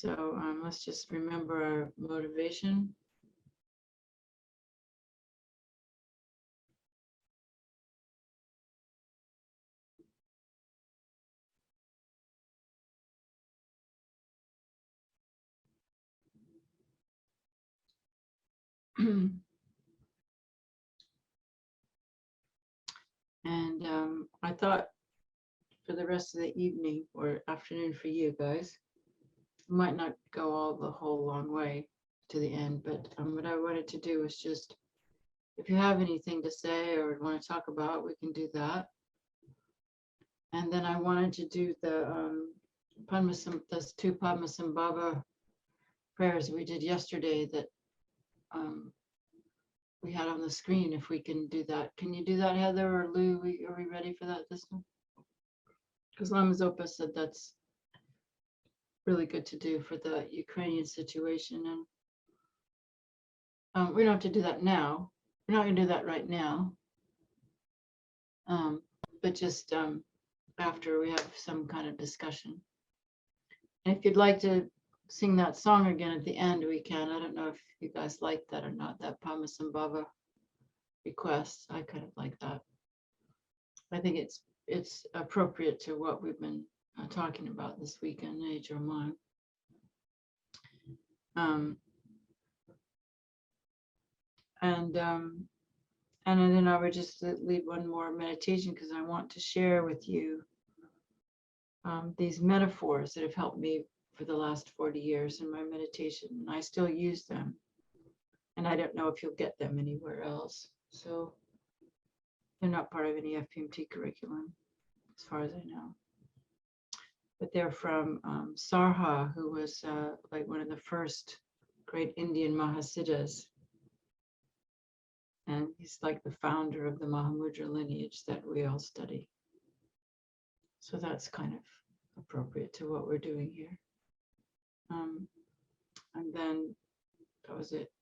So let's just remember our motivation. And I thought for the rest of the evening or afternoon for you guys, might not go all the whole long way to the end, but what I wanted to do was just, if you have anything to say or want to talk about, we can do that. And then I wanted to do the those two Padmasambhava prayers we did yesterday that we had on the screen, if we can do that. Can you do that, Heather or Lou? Are we ready for that this time? Because Lama Zopa said that's really good to do for the Ukrainian situation. And we don't have to do that now. We're not going to do that right now. But just after we have some kind of discussion. And if you'd like to sing that song again at the end, we can. I don't know if you guys like that or not, that Padmasambhava request. I kind of like that. I think it's appropriate to what we've been talking about this weekend, Age or Mine. And then I would just leave one more meditation because I want to share with you these metaphors that have helped me for the last 40 years in my meditation. And I still use them. And I don't know if you'll get them anywhere else. So they're not part of any FPMT curriculum, as far as I know. But they're from Sarha, who was like one of the first great Indian Mahasiddhas. And he's like the founder of the Mahamudra lineage that we all study. So that's kind of appropriate to what we're doing here. And then that was it.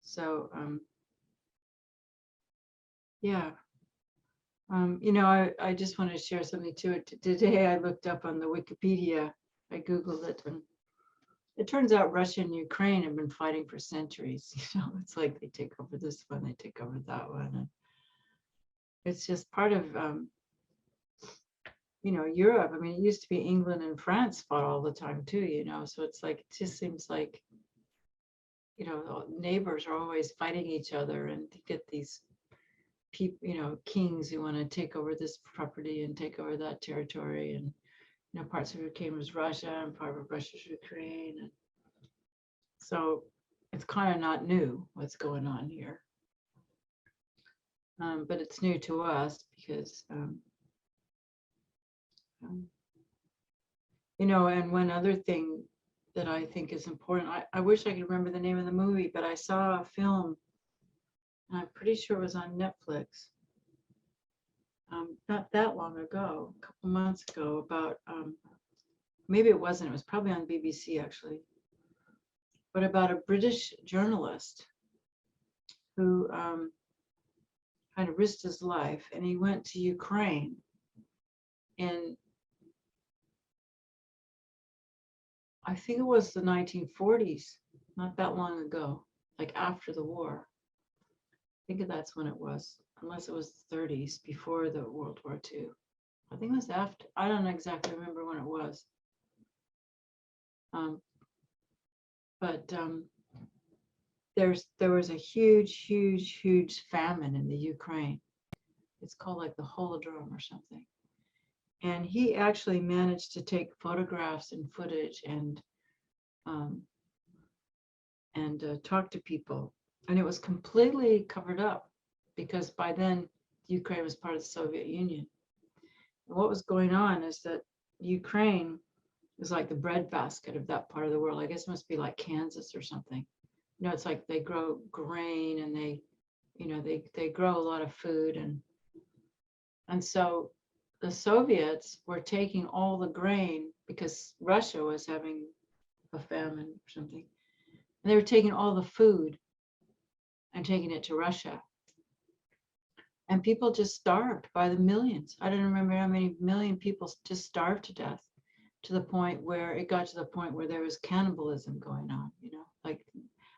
So, yeah. You know, I just want to share something too. Today I looked up on the Wikipedia, I Googled it, and it turns out Russia and Ukraine have been fighting for centuries. You know, it's like they take over this one, they take over that one. And it's just part of, you know, Europe. I mean, it used to be England and France fought all the time too, you know, so it's like, it just seems like, you know, neighbors are always fighting each other and to get these people, you know, kings who want to take over this property and take over that territory. And, you know, parts of Ukraine was Russia and part of Russia was Ukraine. And so it's kind of not new what's going on here. But it's new to us because, you know, and one other thing that I think is important, I wish I could remember the name of the movie, but I saw a film, and I'm pretty sure it was on Netflix, not that long ago, a couple months ago, about, maybe it wasn't, it was probably on BBC actually, but about a British journalist who kind of risked his life, and he went to Ukraine in, I think it was the 1940s, not that long ago, like after the war. I think that's when it was, unless it was the 30s, before the World War II. I think it was after, I don't exactly remember when it was. But there was a huge famine in the Ukraine. It's called like the Holodrome or something. And he actually managed to take photographs and footage and talk to people. And it was completely covered up because by then Ukraine was part of the Soviet Union. And what was going on is that Ukraine is like the breadbasket of that part of the world. I guess it must be like Kansas or something. You know, it's like they grow grain and they, you know, they grow a lot of food. And so the Soviets were taking all the grain because Russia was having a famine or something. And they were taking all the food and taking it to Russia. And people just starved by the millions. I don't remember how many million people just starved to death to the point where it got to the point where there was cannibalism going on, like,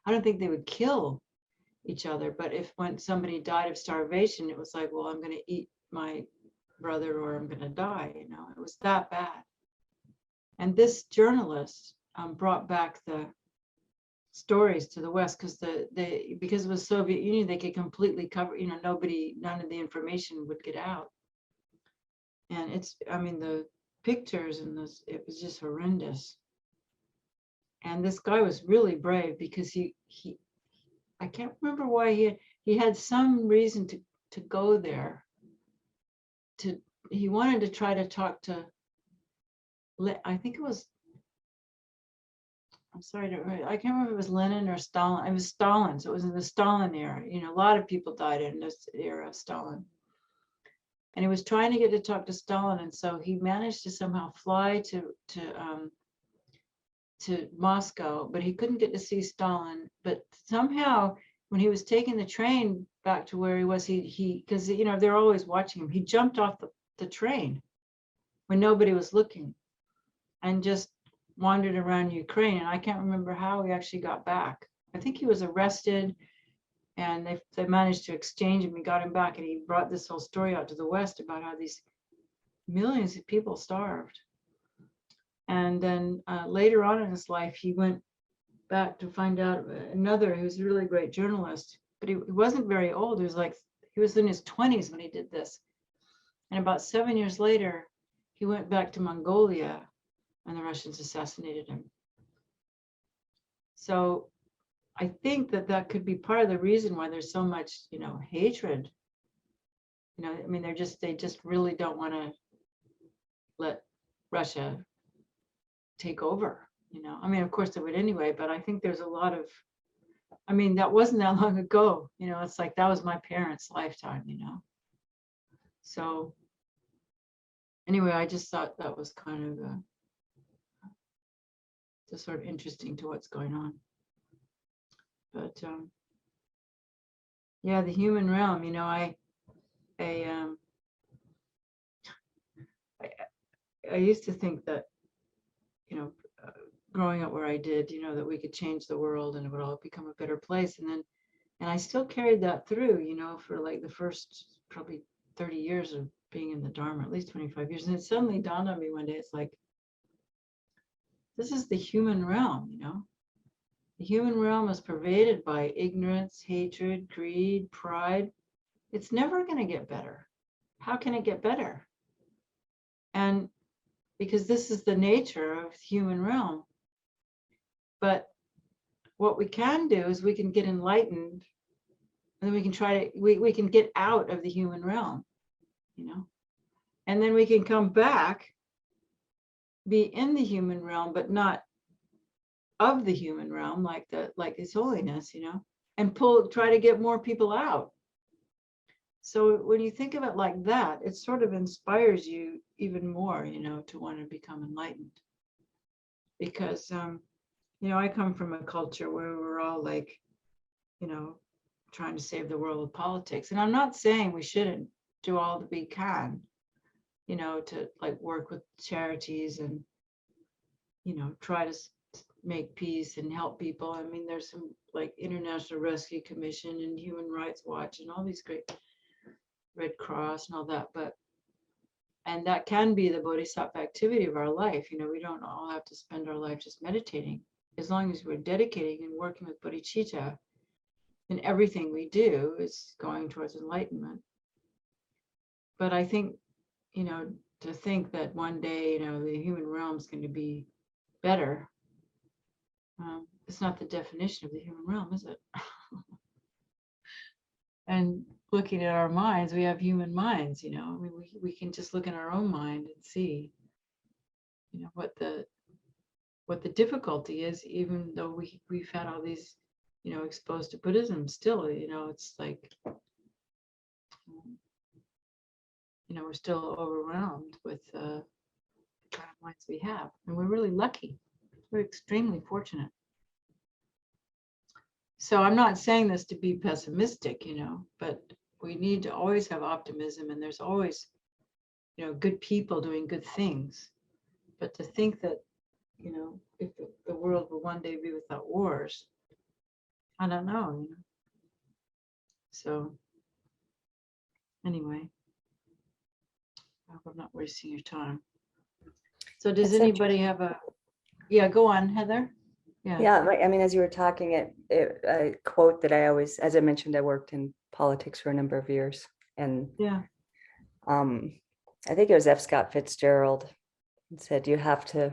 I don't think they would kill each other, but if when somebody died of starvation, it was like, well, I'm going to eat my brother or I'm going to die, it was that bad. And this journalist brought back the stories to the West because because it was Soviet Union, they could completely cover, none of the information would get out. And the pictures and this, it was just horrendous. And this guy was really brave because he I can't remember why he had some reason to go there. He wanted to try to talk to, I think it was, I'm sorry, I can't remember if it was Lenin or Stalin. It was Stalin, so it was in the Stalin era. A lot of people died in this era of Stalin. And he was trying to get to talk to Stalin, and so he managed to somehow fly to Moscow, but he couldn't get to see Stalin. But somehow, when he was taking the train back to where he was, because they're always watching him, he jumped off the train when nobody was looking, and just wandered around Ukraine. And I can't remember how he actually got back. I think he was arrested, and they managed to exchange him. He got him back, and he brought this whole story out to the West about how these millions of people starved. And then later on in his life, he went back to find out another who's a really great journalist, but he wasn't very old. He was in his 20s when he did this. And about 7 years later, he went back to Mongolia, and the Russians assassinated him. So I think that could be part of the reason why there's so much, hatred. They just really don't want to let Russia take over, of course they would anyway, but I think there's a lot of, that wasn't that long ago, it's like that was my parents' lifetime, So anyway, I just thought that was kind of just sort of interesting to what's going on. But yeah, the human realm, I used to think that, growing up where I did, that we could change the world and it would all become a better place. And I still carried that through, for like the first probably 30 years of being in the Dharma, at least 25 years. And it suddenly dawned on me one day, it's like, this is the human realm, The human realm is pervaded by ignorance, hatred, greed, pride. It's never going to get better. How can it get better? And because this is the nature of the human realm. But what we can do is we can get enlightened, and then we can we can get out of the human realm, and then we can come back, be in the human realm, but not of the human realm, like His Holiness, and try to get more people out. So when you think of it like that, it sort of inspires you even more, to want to become enlightened. Because, I come from a culture where we're all like, trying to save the world with politics. And I'm not saying we shouldn't do all that we can, to like work with charities and, try to make peace and help people. There's some like International Rescue Commission and Human Rights Watch and all these great Red Cross and all that, and that can be the bodhisattva activity of our life. We don't all have to spend our life just meditating. As long as we're dedicating and working with bodhicitta, then everything we do is going towards enlightenment. But I think, to think that one day, the human realm is going to be better, it's not the definition of the human realm, is it? And looking at our minds, we have human minds, we can just look in our own mind and see, what the difficulty is, even though we've had all these, exposed to Buddhism still, it's like, we're still overwhelmed with the kind of minds we have. And we're really lucky. We're extremely fortunate. So I'm not saying this to be pessimistic, but we need to always have optimism, and there's always, good people doing good things. but to think that, if the world will one day be without wars, I don't know. So anyway, I hope I'm not wasting your time. So does anybody have yeah, go on, Heather. Yeah, I mean, as you were talking, a quote that I always, as I mentioned, I worked in politics for a number of years, and I think it was F. Scott Fitzgerald said, you have to,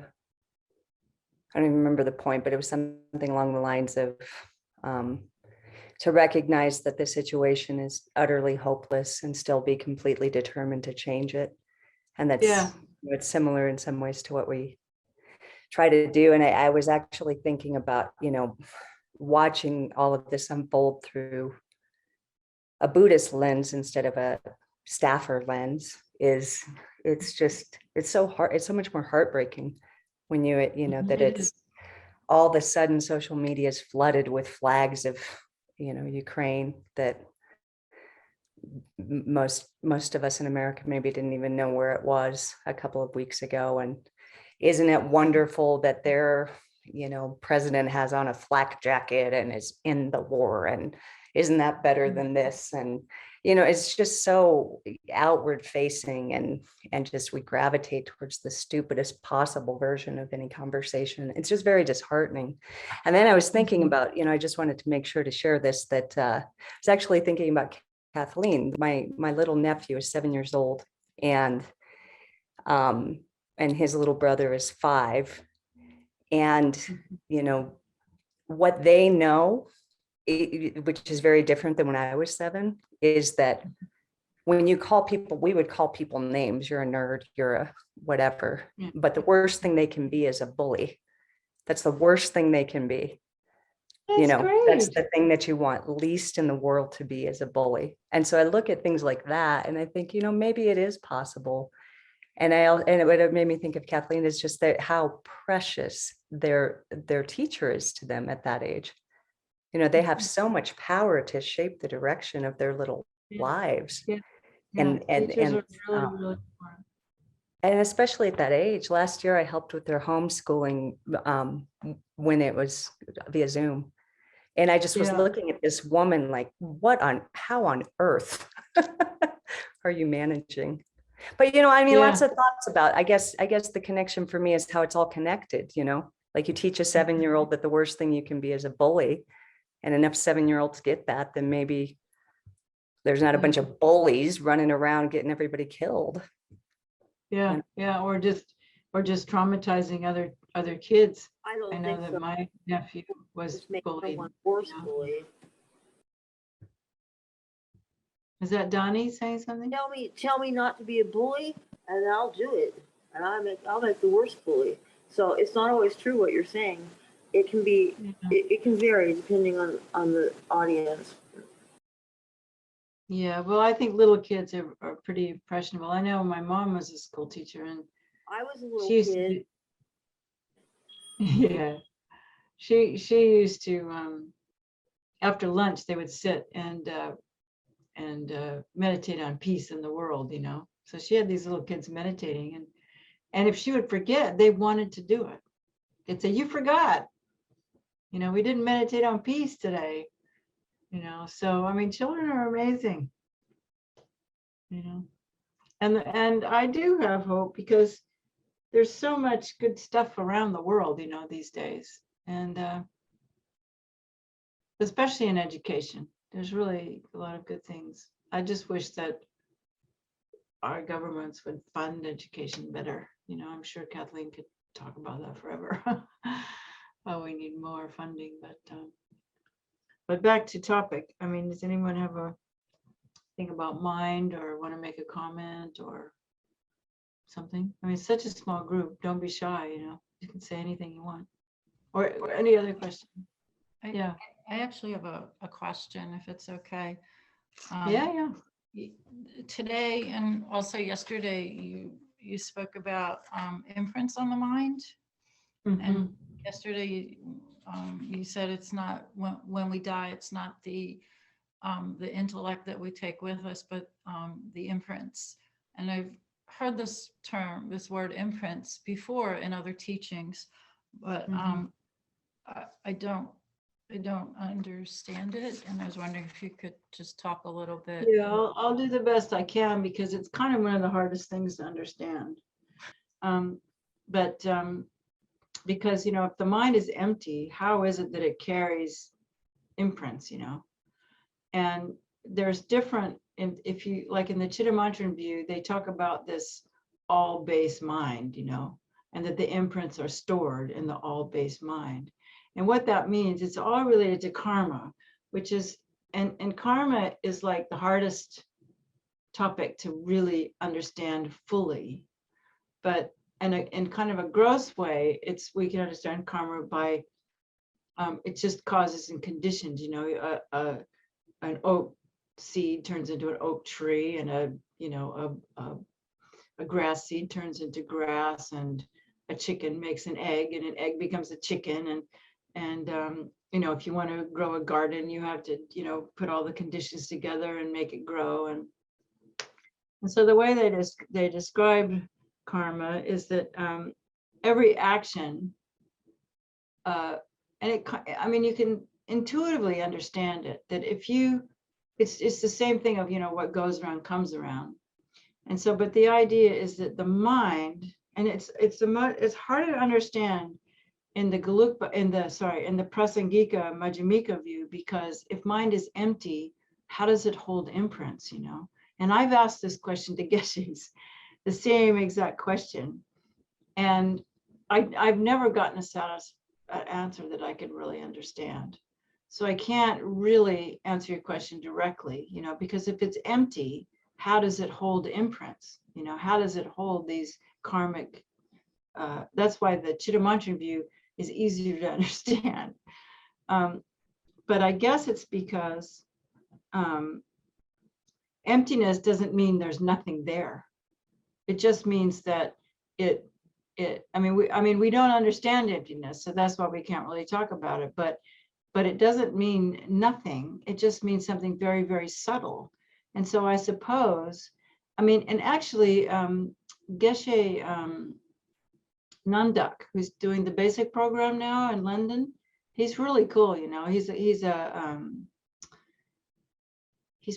I don't even remember the point, but it was something along the lines of to recognize that the situation is utterly hopeless and still be completely determined to change it. And that's it's similar in some ways to what we try to do. And I was actually thinking about, watching all of this unfold through a Buddhist lens instead of a staffer lens it's so hard. It's so much more heartbreaking when that it's all of a sudden social media is flooded with flags of, Ukraine that most of us in America maybe didn't even know where it was a couple of weeks ago. And isn't it wonderful that their, president has on a flak jacket and is in the war, and isn't that better than this? And, it's just so outward facing, and just we gravitate towards the stupidest possible version of any conversation. It's just very disheartening. And then I was thinking about, I just wanted to make sure to share this, that I was actually thinking about Kathleen. My little nephew is 7 years old, and his little brother is 5. And, what they know, which is very different than when I was 7, is that when you call people, we would call people names. You're a nerd, you're a whatever. Yeah. But the worst thing they can be is a bully. That's the worst thing they can be. That's great. That's the thing that you want least in the world to be, as a bully. And so I look at things like that and I think, maybe it is possible. And what made me think of Kathleen is just that how precious their teacher is to them at that age. They have so much power to shape the direction of their little lives. Yeah. And teachers are really smart. And especially at that age. Last year I helped with their homeschooling when it was via Zoom. And I just was looking at this woman like, how on earth are you managing? But, lots of thoughts about, I guess the connection for me is how it's all connected, like you teach a 7-year-old that the worst thing you can be is a bully, and enough 7-year-olds get that, then maybe there's not a bunch of bullies running around getting everybody killed. Yeah. Or just traumatizing other kids. I know that my nephew was bullied. Forcefully. Is that Donnie saying something? Tell me not to be a bully, and I'll do it. And I'll make the worst bully. So it's not always true what you're saying. It can be. It can vary depending on the audience. Yeah, well, I think little kids are pretty impressionable. I know my mom was a school teacher, and I was a little kid. Yeah, she used to after lunch they would sit and meditate on peace in the world, So she had these little kids meditating, and if she would forget, they wanted to do it. They'd say, "You forgot, we didn't meditate on peace today." So I mean, children are amazing, and I do have hope because there's so much good stuff around the world, these days, and especially in education, there's really a lot of good things. I just wish that our governments would fund education better. I'm sure Kathleen could talk about that forever. Oh, we need more funding, but back to topic. I mean, does anyone have a thing about mind or want to make a comment or something? I mean, it's such a small group. Don't be shy, you can say anything you want. Or any other question? I actually have a question, if it's okay. Yeah. Today and also yesterday, you spoke about imprints on the mind. Mm-hmm. And yesterday, you said it's not when we die, it's not the intellect that we take with us, but the imprints. And I've heard this term, this word imprints before in other teachings, but Mhm. I don't understand it. And I was wondering if you could just talk a little bit. Yeah, I'll do the best I can because it's kind of one of the hardest things to understand. But because, you know, if the mind is empty, how is it that it carries imprints, you know? And there's different, if you, like in the Chittamantra view, they talk about this all base mind, you know, and that the imprints are stored in the all base mind. And what that means, it's all related to karma, which is, and karma is like the hardest topic to really understand fully. But in kind of a gross way, we can understand karma by it just causes and conditions, you know, an oak seed turns into an oak tree, and a grass seed turns into grass, and a chicken makes an egg, and an egg becomes a chicken. And you know, if you want to grow a garden, you have to, you know, put all the conditions together and make it grow. And so the way they describe karma is that every action, and I mean, you can intuitively understand it, that if you, it's the same thing of, you know, what goes around comes around. And so, but the idea is that the mind, and it's harder to understand in the in the Prasangika Majjhimika view, because if mind is empty, how does it hold imprints, you know? And I've asked this question to Geshes, the same exact question. And I've never gotten an answer that I could really understand. So I can't really answer your question directly, you know, because if it's empty, how does it hold imprints? You know, how does it hold these karmic? That's why the Chittamantra view is easier to understand. But I guess it's because emptiness doesn't mean there's nothing there. It just means that I mean, we don't understand emptiness, so that's why we can't really talk about it. But it doesn't mean nothing. It just means something very, very subtle. And so I suppose, I mean, and actually, Geshe Nandak, who's doing the basic program now in London, he's really cool. You know, he's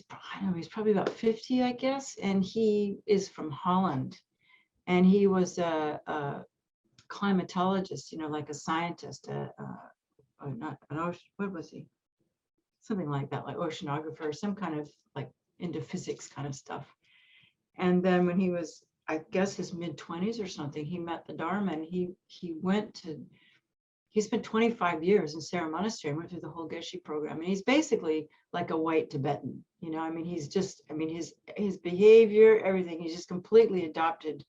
probably about 50, I guess, and he is from Holland, and he was a climatologist, you know, like a scientist, not an ocean, what was he? Something like that, like oceanographer, some kind of like into physics kind of stuff. And then when he was, I guess, his mid-20s or something, he met the Dharma, and he spent 25 years in Sarah Monastery and went through the whole Geshe program. And he's basically like a white Tibetan, you know, I mean, he's just, I mean, his behavior, everything, he's just completely adopted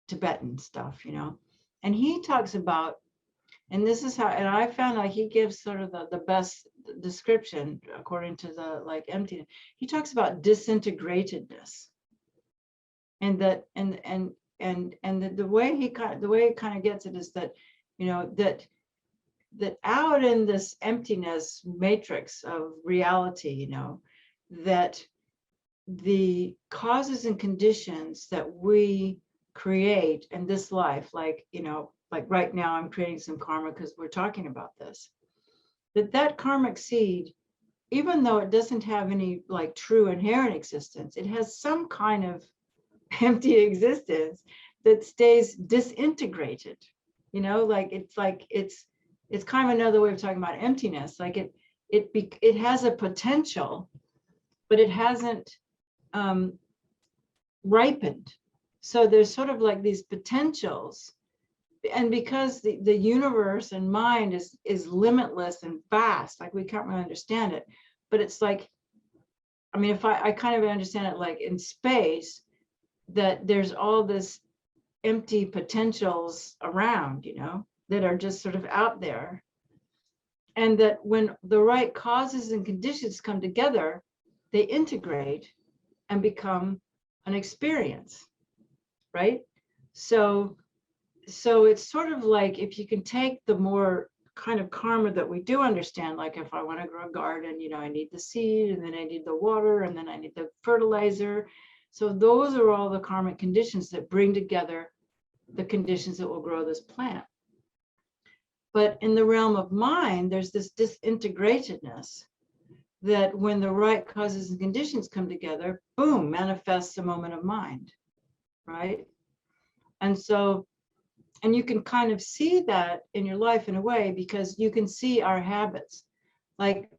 Tibetan stuff, you know. And he talks about, and this is how, and I found like he gives sort of the best description according to the like emptiness. He talks about disintegratedness, and that the way it kind of gets it is that, you know, that out in this emptiness matrix of reality, you know, that the causes and conditions that we create in this life, like, you know, like right now I'm creating some karma because we're talking about this, that karmic seed, even though it doesn't have any like true inherent existence, it has some kind of empty existence that stays disintegrated, you know, like it's kind of another way of talking about emptiness. Like it has a potential, but it hasn't ripened. So there's sort of like these potentials, and because the universe and mind is limitless and vast, like we can't really understand it. But it's like, I mean, if I kind of understand it like in space, that there's all this empty potentials around, you know, that are just sort of out there. And that when the right causes and conditions come together, they integrate and become an experience, right? So it's sort of like, if you can take the more kind of karma that we do understand, like if I want to grow a garden, you know, I need the seed, and then I need the water, and then I need the fertilizer. So those are all the karmic conditions that bring together the conditions that will grow this plant. But in the realm of mind, there's this disintegratedness that when the right causes and conditions come together, boom, manifests a moment of mind, right? And so, and you can kind of see that in your life in a way, because you can see our habits. Like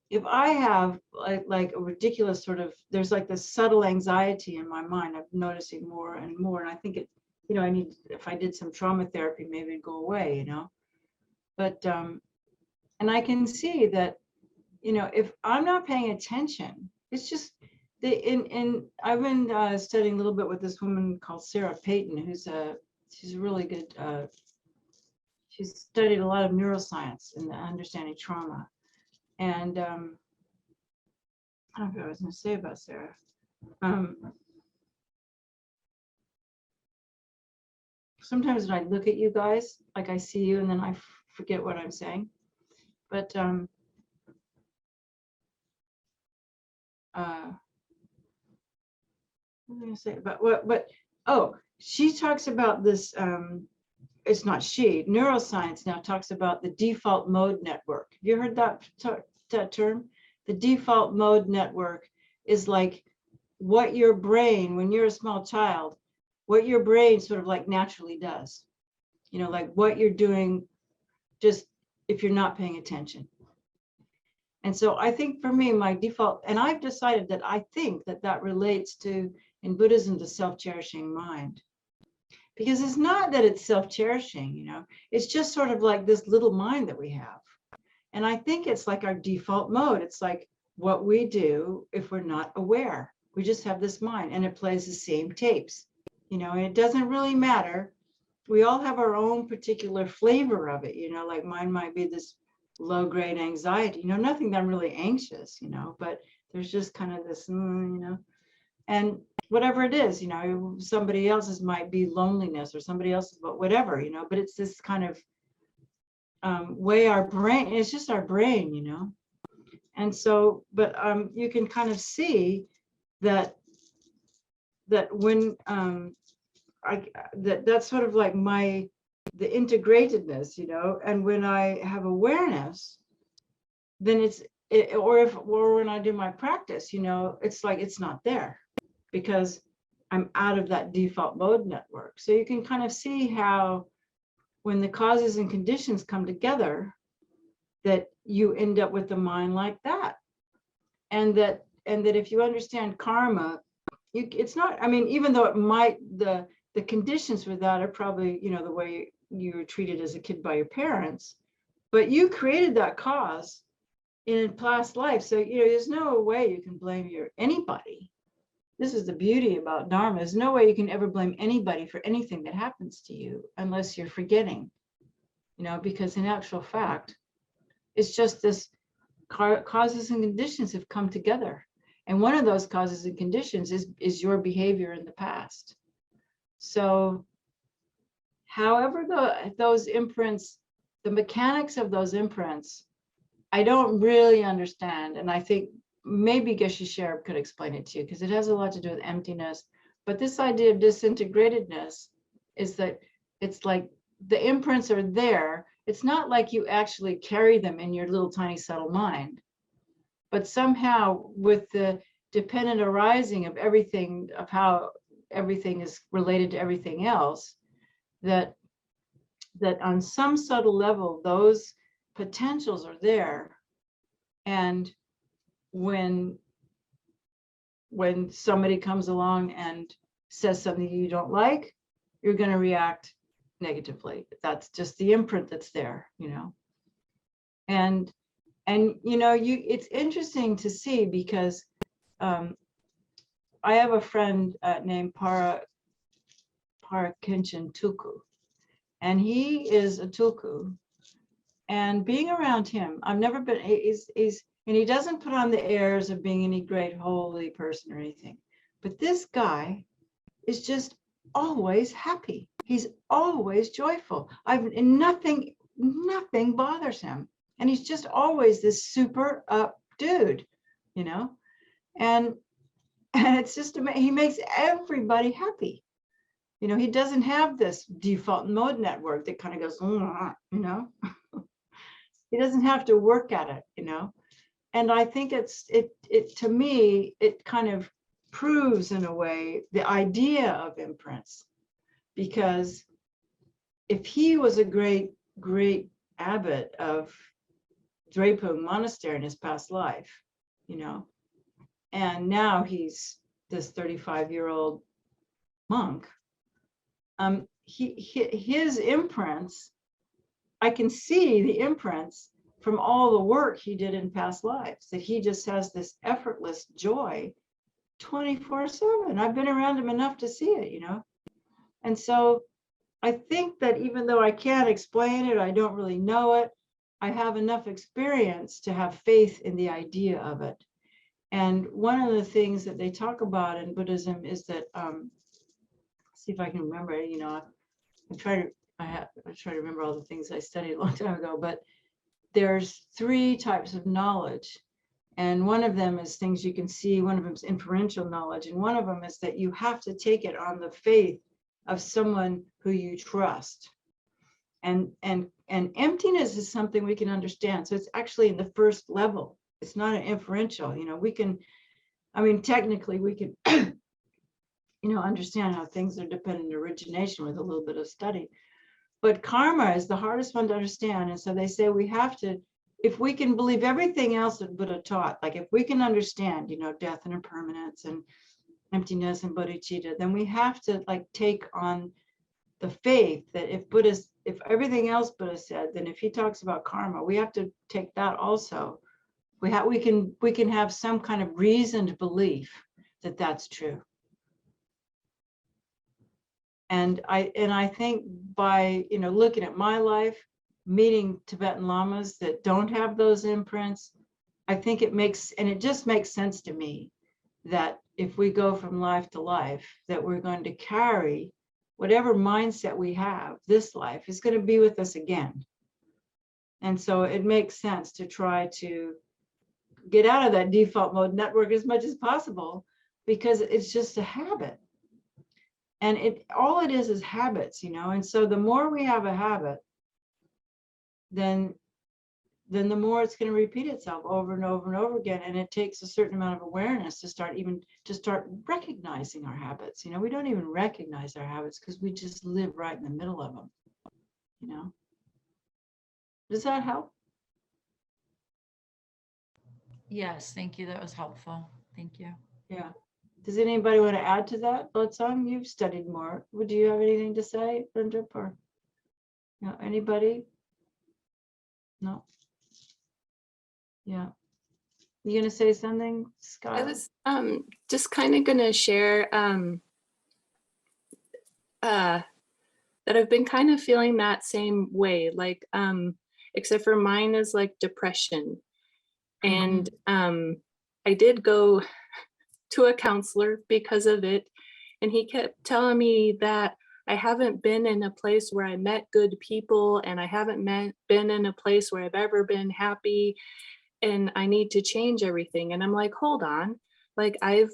if I have like a ridiculous sort of, there's like this subtle anxiety in my mind, I'm noticing more and more. And I think it, you know, I need, if I did some trauma therapy, maybe it'd go away, you know? But, and I can see that, you know, if I'm not paying attention, it's just, I've been studying a little bit with this woman called Sarah Payton, she's a really good, she's studied a lot of neuroscience and understanding trauma. And I don't know what I was going to say about Sarah. Sometimes when I look at you guys, like I see you and then I forget what I'm saying. But what was I going to say about what? Oh, she talks about this. It's not she. Neuroscience now talks about the default mode network. Have you heard that term? The default mode network is like what your brain, when you're a small child, what your brain sort of like naturally does. You know, like what you're doing, just if you're not paying attention. And so I think for me, my default, and I've decided that I think that that relates to, in Buddhism, the self-cherishing mind. Because it's not that it's self-cherishing, you know, it's just sort of like this little mind that we have. And I think it's like our default mode. It's like what we do if we're not aware. We just have this mind and it plays the same tapes, you know, and it doesn't really matter. We all have our own particular flavor of it, you know, like mine might be this low-grade anxiety, you know, nothing that I'm really anxious, you know, but there's just kind of this, you know, and whatever it is, you know, somebody else's might be loneliness or somebody else's, but whatever, you know, but it's this kind of way our brain, it's just our brain, you know. And so, but you can kind of see that when that's sort of like the integratedness, you know, and when I have awareness, then or when I do my practice, you know, it's like it's not there because I'm out of that default mode network. So you can kind of see how when the causes and conditions come together, that you end up with a mind like that. And that if you understand karma, it's not, I mean, even though it might, the conditions for that are probably, you know, the way you were treated as a kid by your parents, but you created that cause in a past life. So, you know, there's no way you can blame anybody. This is the beauty about Dharma. There's no way you can ever blame anybody for anything that happens to you unless you're forgetting, you know, because in actual fact, it's just this causes and conditions have come together. And one of those causes and conditions is your behavior in the past. So however those imprints, the mechanics of those imprints, I don't really understand. And I think maybe Geshe Sherab could explain it to you because it has a lot to do with emptiness. But this idea of disintegratedness is that it's like the imprints are there. It's not like you actually carry them in your little tiny subtle mind. But somehow with the dependent arising of everything, of how everything is related to everything else, that on some subtle level, those potentials are there. And when somebody comes along and says something you don't like, you're going to react negatively. That's just the imprint that's there, you know. And you know, it's interesting to see because I have a friend named Para Kinchin Tuku, and he is a Tulku. And being around him, I've never been, and he doesn't put on the airs of being any great holy person or anything. But this guy is just always happy. He's always joyful. And nothing bothers him. And he's just always this super up dude, you know? And And it's just, he makes everybody happy. You know, he doesn't have this default mode network that kind of goes, you know, he doesn't have to work at it, you know. And I think it to me, it kind of proves in a way the idea of imprints, because if he was a great abbot of Drepung Monastery in his past life, you know, and now he's this 35-year-old monk, his imprints, I can see the imprints from all the work he did in past lives, that he just has this effortless joy 24/7. I've been around him enough to see it, you know. And so I think that even though I can't explain it, I don't really know it, I have enough experience to have faith in the idea of it. And one of the things that they talk about in Buddhism is that, see if I can remember it, you know, I try to remember all the things I studied a long time ago, but there's 3 types of knowledge. And one of them is things you can see, one of them is inferential knowledge, and one of them is that you have to take it on the faith of someone who you trust. And emptiness is something we can understand. So it's actually in the first level. It's not an inferential, you know, we can, I mean, technically we can, you know, understand how things are dependent on origination with a little bit of study. But karma is the hardest one to understand. And so they say we have to, if we can believe everything else that Buddha taught, like if we can understand, you know, death and impermanence and emptiness and bodhicitta, then we have to like take on the faith that if everything else Buddha said, then if he talks about karma, we have to take that also. We can have some kind of reasoned belief that that's true. And I think by, you know, looking at my life, meeting Tibetan lamas that don't have those imprints, I think it just makes sense to me that if we go from life to life, that we're going to carry whatever mindset we have, this life is going to be with us again. And so it makes sense to try to get out of that default mode network as much as possible, because it's just a habit. And all it is habits, you know. And so the more we have a habit, then the more it's going to repeat itself over and over and over again. And it takes a certain amount of awareness to start recognizing our habits. You know, we don't even recognize our habits because we just live right in the middle of them, you know. Does that help? Yes, thank you. That was helpful. Thank you. Yeah. Does anybody want to add to that? Lotsang, you've studied more. Do you have anything to say, Linda? Or no, anybody? No. Yeah. You gonna say something, Scott? I was just kind of gonna share that I've been kind of feeling that same way, like except for mine is like depression. And I did go to a counselor because of it, and he kept telling me that I haven't been in a place where I met good people, and I haven't been in a place where I've ever been happy, and I need to change everything. And I'm like, hold on, like I've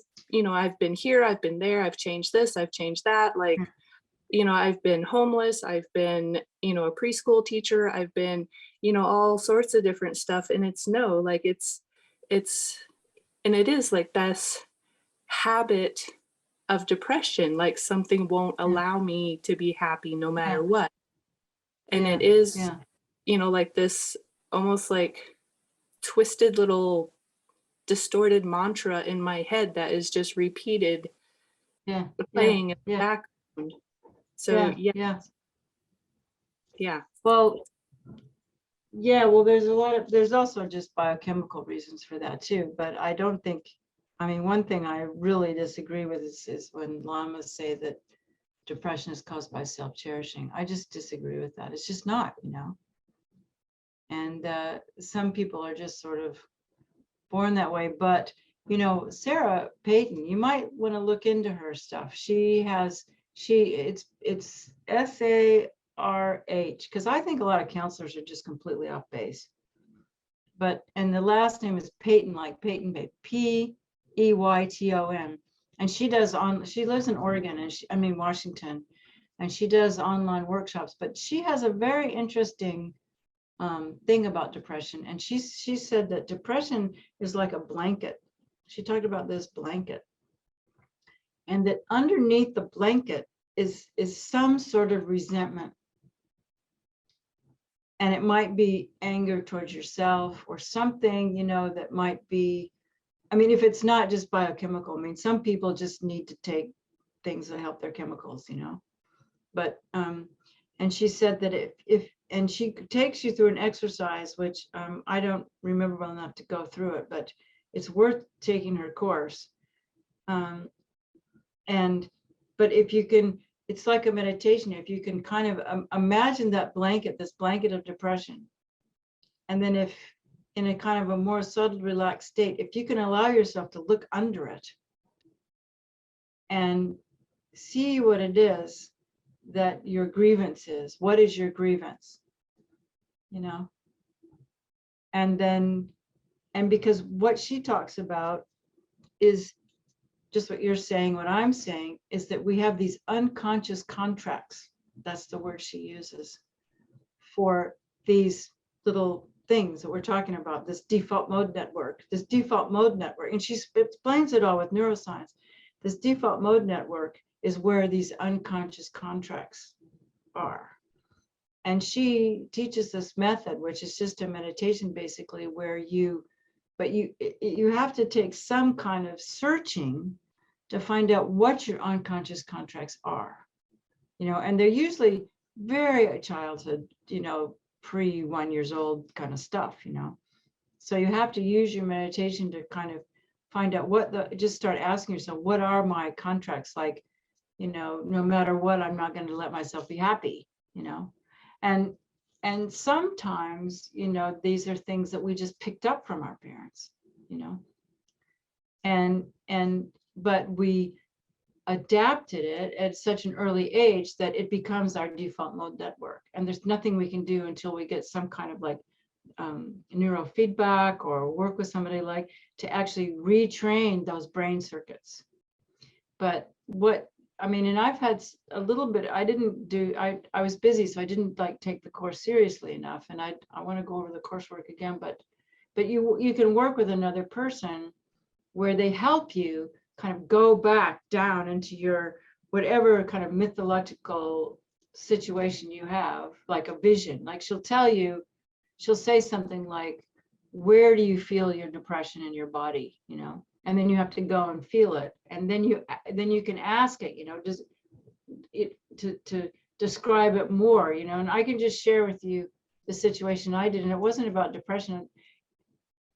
been here, I've been there, I've changed this, I've changed that, like, you know, I've been homeless, I've been, you know, a preschool teacher, I've been, you know, all sorts of different stuff. And it's no, like and it is like this habit of depression, like something won't allow me to be happy no matter what. And it is, you know, like this almost like twisted little distorted mantra in my head that is just repeated, playing in the background. So Well, there's also just biochemical reasons for that too. But I don't think, I mean, one thing I really disagree with is when lamas say that depression is caused by self-cherishing. I just disagree with that. It's just not, you know. And some people are just sort of born that way. But, you know, Sarah Payton, you might want to look into her stuff. It's SARH, because I think a lot of counselors are just completely off base. And the last name is Payton, like Peyton, Peyton, And she lives in Oregon and Washington, and she does online workshops, but she has a very interesting thing about depression. And she said that depression is like a blanket. She talked about this blanket, and that underneath the blanket is some sort of resentment. And it might be anger towards yourself or something, that might be, if it's not just biochemical, some people just need to take things that help their chemicals, but, and she said that and she takes you through an exercise, which I don't remember well enough to go through it, but it's worth taking her course. But if you can, it's like a meditation. If you can kind of imagine that blanket, this blanket of depression, and then if in a kind of a more subtle, relaxed state, if you can allow yourself to look under it and see what it is that your grievance is. What is your grievance? And because what she talks about is just what you're saying, what I'm saying is that we have these unconscious contracts. That's the word she uses for these little things that we're talking about, this default mode network. And she explains it all with neuroscience. This default mode network is where these unconscious contracts are. And she teaches this method, which is just a meditation basically, where you have to take some kind of searching to find out what your unconscious contracts are, and they're usually very childhood, pre 1 years old kind of stuff, So you have to use your meditation to kind of find out just start asking yourself, what are my contracts like? No matter what, I'm not going to let myself be happy, and sometimes, these are things that we just picked up from our parents, but we adapted it at such an early age that it becomes our default mode network. And there's nothing we can do until we get some kind of like neurofeedback or work with somebody to actually retrain those brain circuits. But and I've had a little bit, I was busy, so I didn't take the course seriously enough. And I want to go over the coursework again, but you can work with another person where they help you kind of go back down into your whatever kind of mythological situation you have, like a vision. Like she'll say something like, where do you feel your depression in your body, and then you have to go and feel it, and then you can ask it, does it to describe it more, and I can just share with you the situation I did, and it wasn't about depression.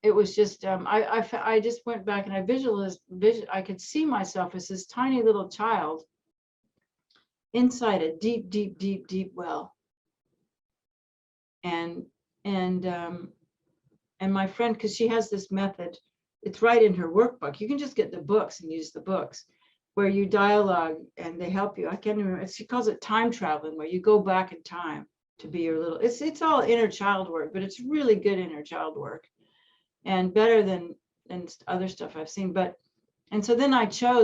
It was just I just went back and I visualized. I could see myself as this tiny little child inside a deep, deep, deep, deep well. And my friend, because she has this method, it's right in her workbook. You can just get the books and use the books where you dialogue and they help you. I can't remember. She calls it time traveling, where you go back in time to be your little. It's all inner child work, but it's really good inner child work. And better than other stuff I've seen. And so then I saw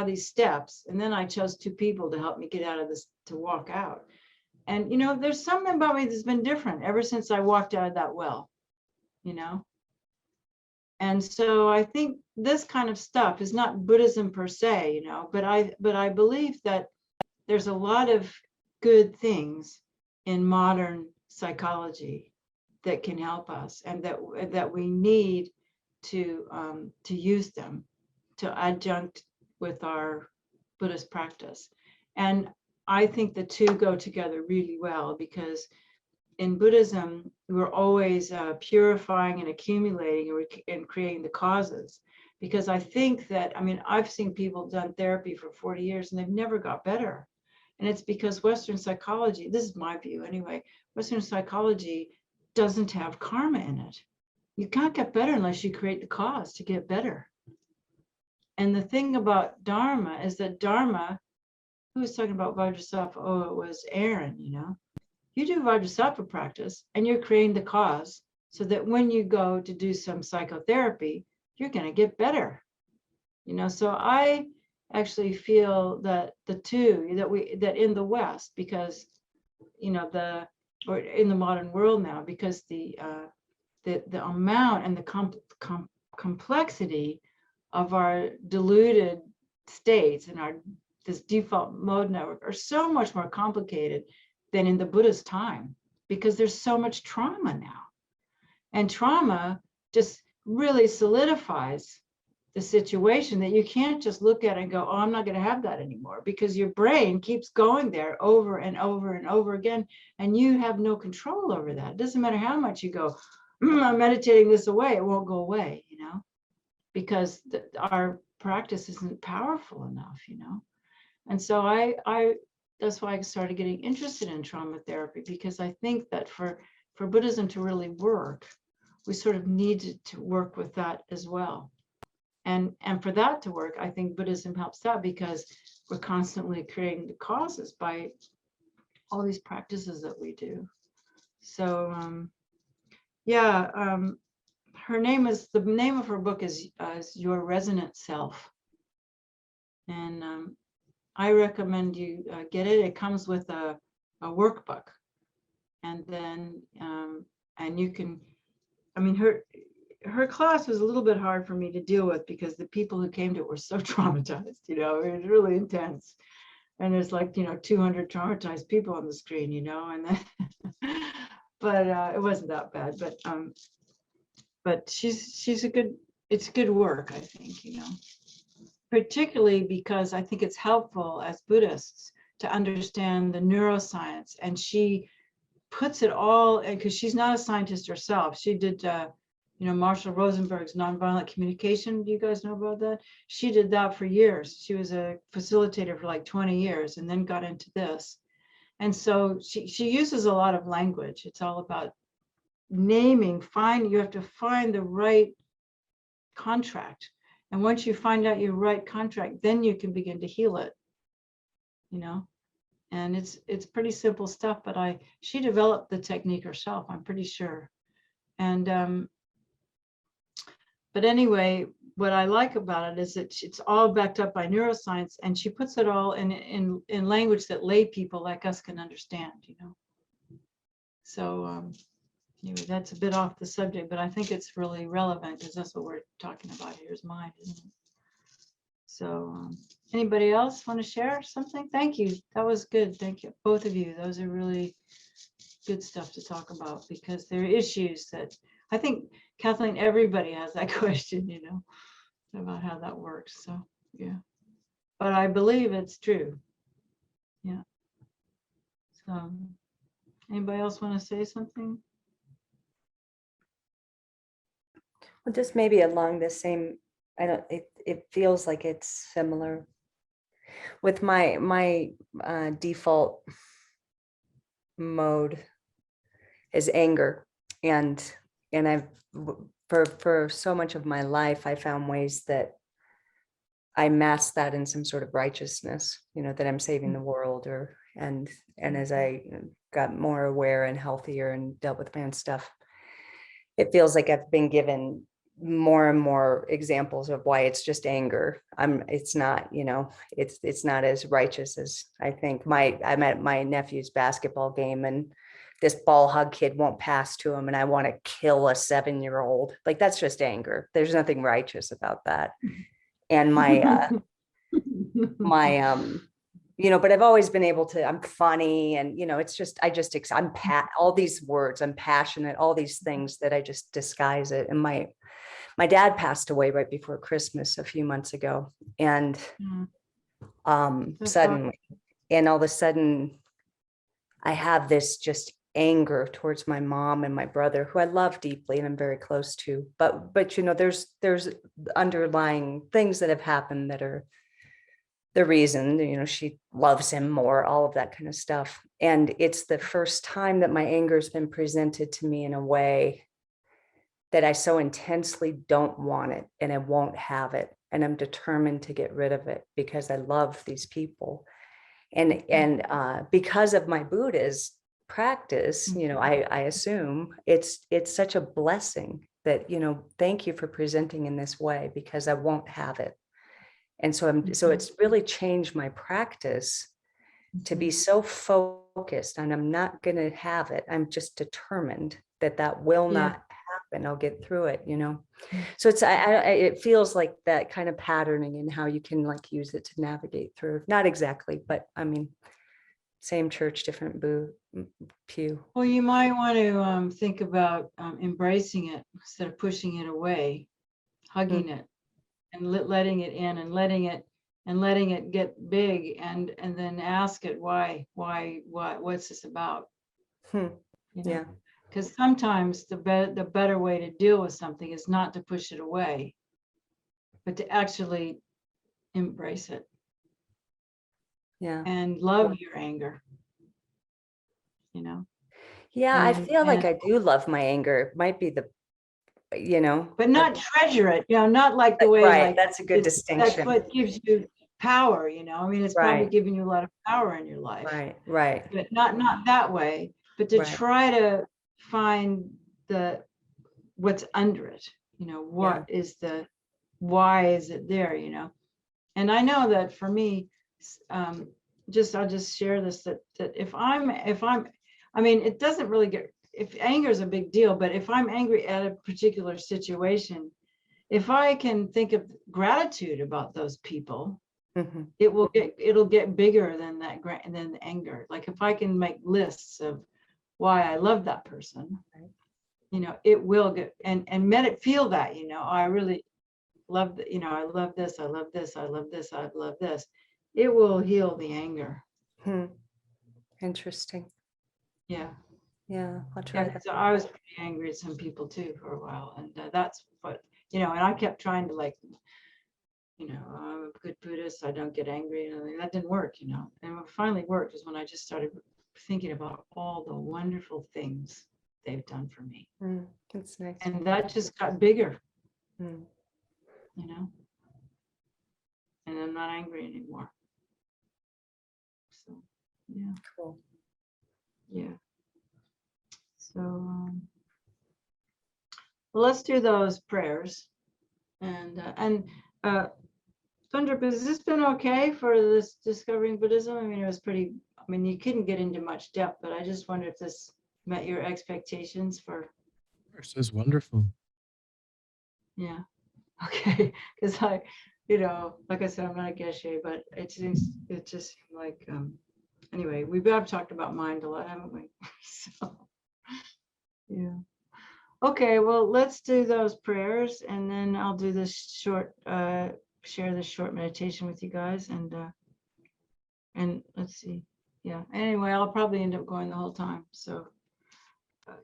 these steps, and then I chose 2 people to help me get out of this, to walk out. And, there's something about me that's been different ever since I walked out of that well, And so I think this kind of stuff is not Buddhism per se, but I believe that there's a lot of good things in modern psychology that can help us, and that we need to use them to adjunct with our Buddhist practice. And I think the two go together really well, because in Buddhism, we're always purifying and accumulating and creating the causes. Because I think that, I've seen people done therapy for 40 years and they've never got better. And it's because Western psychology, this is my view anyway, Western psychology doesn't have karma in it. You can't get better unless you create the cause to get better. And the thing about Dharma is that Dharma, who was talking about Vajrasattva? Oh, it was Aaron, You do Vajrasattva practice and you're creating the cause so that when you go to do some psychotherapy, you're going to get better. So I actually feel that that in the West, because or in the modern world now, because the amount and the complexity of our diluted states and this default mode network are so much more complicated than in the Buddhist time, because there's so much trauma now. And trauma just really solidifies the situation that you can't just look at it and go, oh, I'm not going to have that anymore, because your brain keeps going there over and over and over again, and you have no control over that. It doesn't matter how much you go, I'm meditating this away, it won't go away, because our practice isn't powerful enough, And so that's why I started getting interested in trauma therapy, because I think that for Buddhism to really work, we sort of needed to work with that as well. And for that to work, I think Buddhism helps that, because we're constantly creating the causes by all these practices that we do. So the name of her book is Your Resonant Self. And I recommend you get it. It comes with a workbook. And then, and you can, her class was a little bit hard for me to deal with, because the people who came to it were so traumatized, it was really intense. And there's 200 traumatized people on the screen, and then, but it wasn't that bad, but it's good work, I think, particularly because I think it's helpful as Buddhists to understand the neuroscience. And she puts it all, because she's not a scientist herself. She did, Marshall Rosenberg's nonviolent communication. Do you guys know about that? She did that for years. She was a facilitator for 20 years and then got into this. And so she uses a lot of language. It's all about naming, you have to find the right contract. And once you find out your right contract, then you can begin to heal it, and it's pretty simple stuff, but she developed the technique herself, I'm pretty sure. And but anyway, what I like about it is that it's all backed up by neuroscience, and she puts it all in language that lay people like us can understand, So anyway, that's a bit off the subject, but I think it's really relevant, because that's what we're talking about here is mind, isn't it? So anybody else want to share something? Thank you. That was good. Thank you, both of you. Those are really good stuff to talk about, because there are issues that I think, Kathleen, everybody has that question, about how that works. So, yeah, but I believe it's true. Yeah. So anybody else want to say something? Well, just maybe along the same, it feels like it's similar with my default mode is anger, and I've for so much of my life I found ways that I mask that in some sort of righteousness, that I'm saving the world, and as I got more aware and healthier and dealt with my own stuff, it feels like I've been given more and more examples of why it's just anger. It's not, it's not as righteous as I think. I'm at my nephew's basketball game, and this ball hug kid won't pass to him, and I want to kill a 7-year-old. That's just anger. There's nothing righteous about that. And my but I've always been able to, I'm funny, and it's just, I'm all these words, I'm passionate, all these things that I just disguise it. And my dad passed away right before Christmas a few months ago, and suddenly, and all of a sudden I have this just anger towards my mom and my brother, who I love deeply and I'm very close to, but there's underlying things that have happened that are the reason, she loves him more, all of that kind of stuff. And it's the first time that my anger has been presented to me in a way that I so intensely don't want it, and I won't have it. And I'm determined to get rid of it, because I love these people. And because of my Buddhist practice, I assume it's such a blessing that, thank you for presenting in this way, because I won't have it. And so it's really changed my practice to be so focused, and I'm not going to have it. I'm just determined that that will Yeah. not happen. I'll get through it, you know? So it's, it feels like that kind of patterning and how you can like use it to navigate through. Not exactly, but I mean, same church, different pew. Well, you might want to think about embracing it instead of pushing it away, hugging it, and letting it in, and letting it get big, and then ask it why, what's this about? You know? Yeah. Because sometimes the better way to deal with something is not to push it away, but to actually embrace it Yeah. and love your anger. You know? Yeah, I And- feel like and- I do love my anger. It might be the, you know. But not treasure it, you know, not like the way Right, like that's a good that's distinction. what gives you power, you know. I mean, it's probably Right. giving you a lot of power in your life. Right. But not that way, but to Right. try to find what's under it, you know, what is why is it there, you know? And I know that for me, I'll just share this, that if I'm, I mean, it doesn't really if anger is a big deal, but if I'm angry at a particular situation, if I can think of gratitude about those people, Mhm. it'll get bigger than than the anger. Like if I can make lists of why I love that person, you know, it will get and feel that, you know, I really love that, you know, I love this, I love this, I love this, I love this. It will heal the anger. Interesting. Yeah. Yeah, I'll try Yeah, that. so I was pretty angry at some people too for a while, and that's what, you know, and I kept trying to like, you know, I'm a good Buddhist, I don't get angry, and that didn't work, you know. And what finally worked is when I just started thinking about all the wonderful things they've done for me. That's nice. And that just got bigger, Mm. you know, and I'm not angry anymore. So, yeah, Cool. yeah. So, well, let's do those prayers. And Sundrup, has this been okay for this Discovering Buddhism? I mean, it was pretty, I mean, you couldn't get into much depth, but I just wonder if this met your expectations for. This is wonderful. Yeah. Okay. Because you know, like I said, I'm not a geshe, but it just seemed like, anyway, we've talked about mind a lot, haven't we? So, yeah. Okay, well, let's do those prayers, and then I'll do this short, share this short meditation with you guys, and let's see. Yeah, anyway, I'll probably end up going the whole time. So, okay,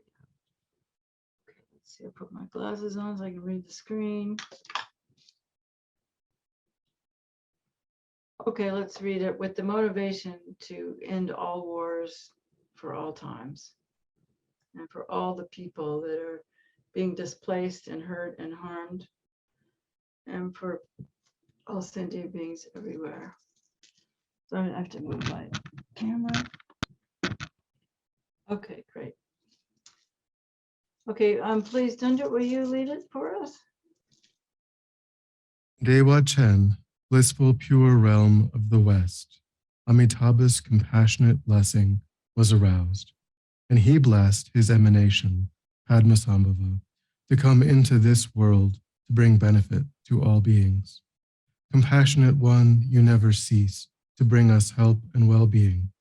let's see, I'll put my glasses on so I can read the screen. Okay, let's read it. With the motivation to end all wars for all times, and for all the people that are being displaced and hurt and harmed, and for all sentient beings everywhere. So I have to move my camera. Okay, great. Okay, please, Dundra, will you lead it for us? Dewa Chen, blissful pure realm of the West, Amitabha's compassionate blessing was aroused, and he blessed his emanation, Padmasambhava, to come into this world to bring benefit to all beings. Compassionate One, you never cease to bring us help and well-being.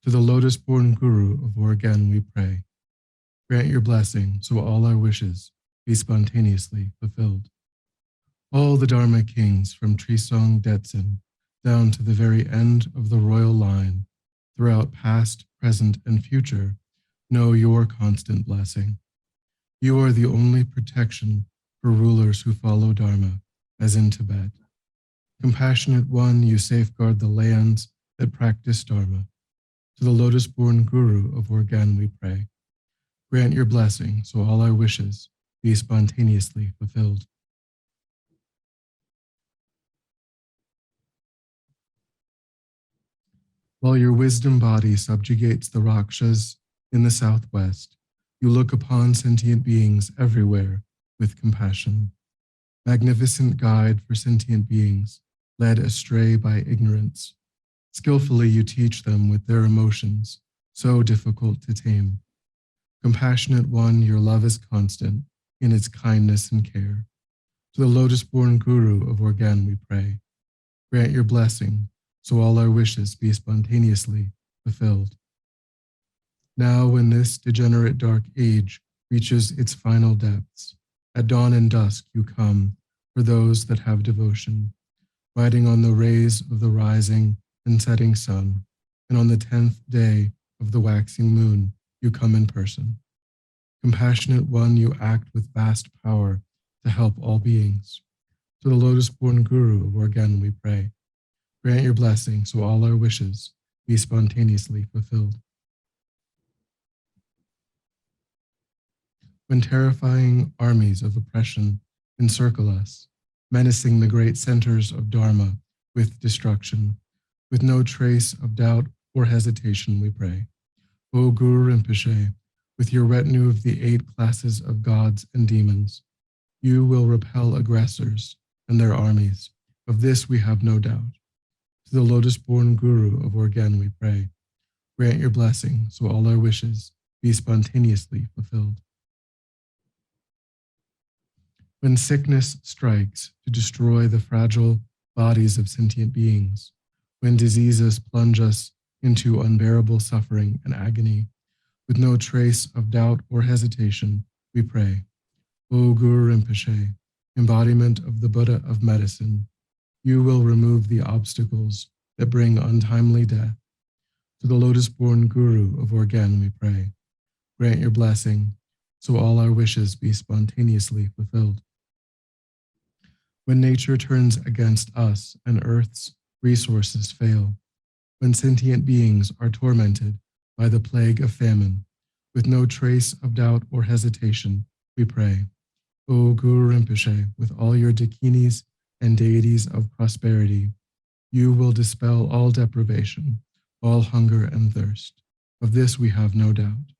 To the lotus-born Guru of Oregon we pray. Grant your blessing so all our wishes be spontaneously fulfilled. All the Dharma kings from Trisong Detsen down to the very end of the royal line, throughout past, present, and future, know your constant blessing. You are the only protection for rulers who follow Dharma, as in Tibet. Compassionate One, you safeguard the lands that practice Dharma. To the lotus-born Guru of Oregon we pray. Grant your blessing so all our wishes be spontaneously fulfilled. While your wisdom body subjugates the Rakshas in the southwest, you look upon sentient beings everywhere with compassion. Magnificent guide for sentient beings, led astray by ignorance. Skillfully you teach them with their emotions, so difficult to tame. Compassionate One, your love is constant in its kindness and care. To the lotus-born Guru of Organ we pray. Grant your blessing, so all our wishes be spontaneously fulfilled. Now when this degenerate dark age reaches its final depths, at dawn and dusk you come for those that have devotion, riding on the rays of the rising and setting sun, and on the 10th day of the waxing moon you come in person. Compassionate One, you act with vast power to help all beings. To the lotus-born Guru of Organ we pray. Grant your blessing so all our wishes be spontaneously fulfilled. When terrifying armies of oppression encircle us, menacing the great centers of Dharma with destruction, with no trace of doubt or hesitation we pray. O Guru Rinpoche, with your retinue of the 8 classes of gods and demons, you will repel aggressors and their armies. Of this we have no doubt. To the lotus-born Guru of Organ we pray. Grant your blessing so all our wishes be spontaneously fulfilled. When sickness strikes to destroy the fragile bodies of sentient beings, when diseases plunge us into unbearable suffering and agony, with no trace of doubt or hesitation, we pray. O Guru Rinpoche, embodiment of the Buddha of medicine, you will remove the obstacles that bring untimely death. To the lotus-born Guru of Organ we pray. Grant your blessing so all our wishes be spontaneously fulfilled. When nature turns against us and Earth's resources fail, when sentient beings are tormented by the plague of famine, with no trace of doubt or hesitation, we pray. O Guru Rinpoche, with all your dakinis and deities of prosperity, you will dispel all deprivation, all hunger and thirst. Of this we have no doubt.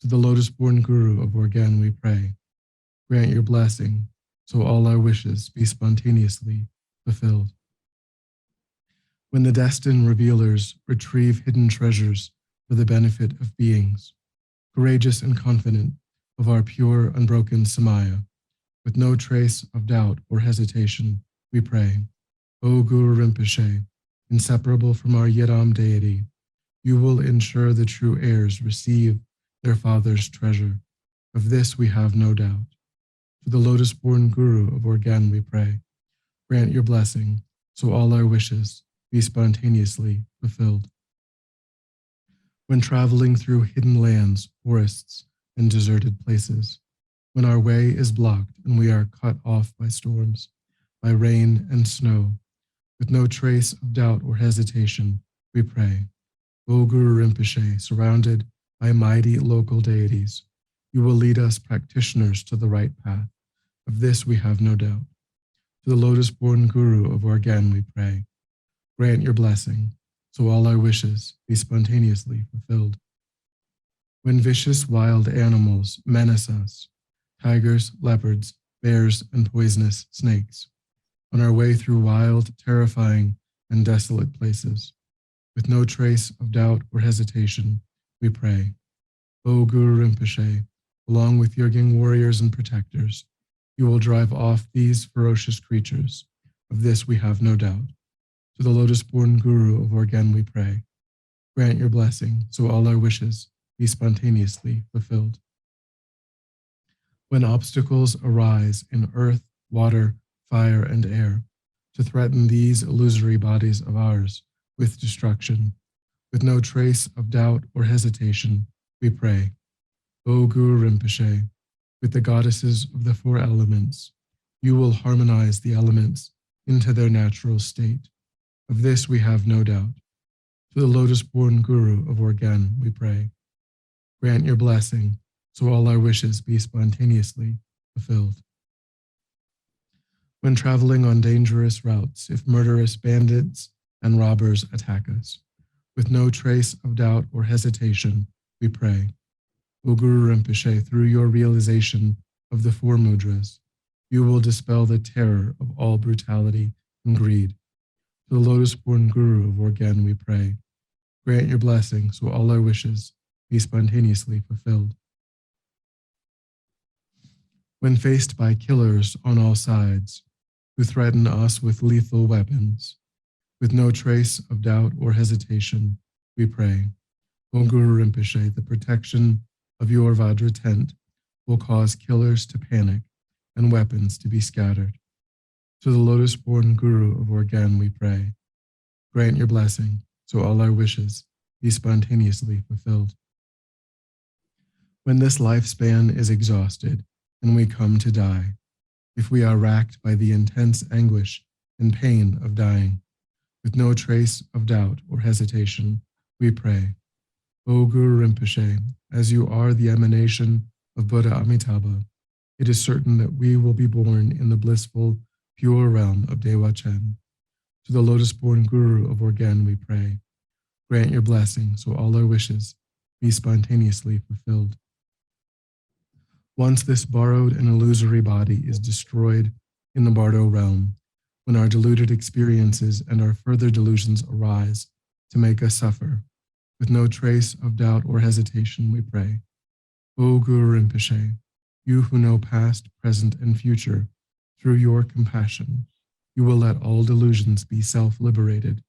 To the lotus-born Guru of Organ we pray. Grant your blessing so all our wishes be spontaneously fulfilled. When the destined revealers retrieve hidden treasures for the benefit of beings, courageous and confident of our pure, unbroken Samaya, with no trace of doubt or hesitation, we pray. O Guru Rinpoche, inseparable from our Yidam deity, you will ensure the true heirs receive their father's treasure. Of this we have no doubt. To the lotus-born Guru of Organ we pray. Grant your blessing so all our wishes be spontaneously fulfilled. When traveling through hidden lands, forests, and deserted places, when our way is blocked and we are cut off by storms, by rain and snow, with no trace of doubt or hesitation, we pray. O Guru Rinpoche, surrounded by mighty local deities, you will lead us practitioners to the right path. Of this we have no doubt. To the lotus-born Guru of Organ we pray. Grant your blessing so all our wishes be spontaneously fulfilled. When vicious wild animals menace us, tigers, leopards, bears, and poisonous snakes, on our way through wild, terrifying, and desolate places, with no trace of doubt or hesitation, we pray. O Guru Rinpoche, along with your gang warriors and protectors, you will drive off these ferocious creatures. Of this we have no doubt. To the lotus-born Guru of Organ we pray. Grant your blessing so all our wishes be spontaneously fulfilled. When obstacles arise in earth, water, fire, and air to threaten these illusory bodies of ours with destruction, with no trace of doubt or hesitation, we pray. O Guru Rinpoche, with the goddesses of the 4 elements, you will harmonize the elements into their natural state. Of this we have no doubt. To the lotus-born Guru of Organ we pray. Grant your blessing so all our wishes be spontaneously fulfilled. When traveling on dangerous routes, if murderous bandits and robbers attack us, with no trace of doubt or hesitation, we pray. O Guru Rinpoche, through your realization of the 4 mudras, you will dispel the terror of all brutality and greed. To the lotus-born Guru of Organ we pray. Grant your blessing so all our wishes be spontaneously fulfilled. When faced by killers on all sides who threaten us with lethal weapons, with no trace of doubt or hesitation, we pray, O Guru Rinpoche, the protection of your Vajra tent will cause killers to panic and weapons to be scattered. To the lotus-born Guru of Organ we pray. Grant your blessing so all our wishes be spontaneously fulfilled. When this lifespan is exhausted and we come to die, if we are racked by the intense anguish and pain of dying, with no trace of doubt or hesitation, we pray, O Guru Rinpoche, as you are the emanation of Buddha Amitabha, it is certain that we will be born in the blissful, pure realm of Dewa Chen. To the lotus-born Guru of Organ we pray. Grant your blessing so all our wishes be spontaneously fulfilled. Once this borrowed and illusory body is destroyed in the Bardo realm, when our deluded experiences and our further delusions arise to make us suffer, with no trace of doubt or hesitation, we pray. O Guru Rinpoche, you who know past, present, and future, through your compassion, you will let all delusions be self-liberated.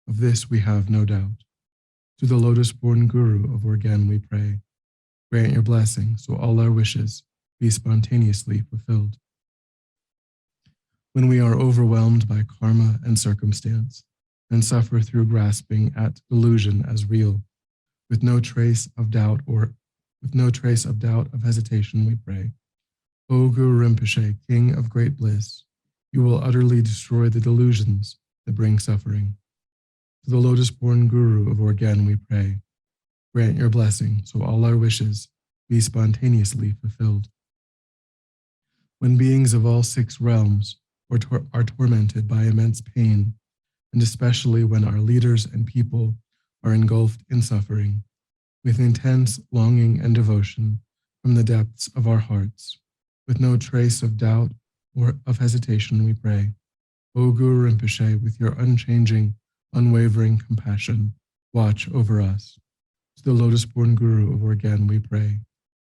Of this we have no doubt. To the lotus-born Guru of Organ we pray. Grant your blessing so all our wishes be spontaneously fulfilled. When we are overwhelmed by karma and circumstance and suffer through grasping at delusion as real, with no trace of doubt of hesitation, we pray. O Guru Rinpoche, King of great bliss, you will utterly destroy the delusions that bring suffering. To the lotus-born Guru of Organ we pray. Grant your blessing so all our wishes be spontaneously fulfilled. When beings of all 6 realms are tormented by immense pain, and especially when our leaders and people are engulfed in suffering, with intense longing and devotion from the depths of our hearts, with no trace of doubt or of hesitation, we pray. O Guru Rinpoche, with your unchanging, unwavering compassion, watch over us. To the lotus-born Guru of Organ we pray.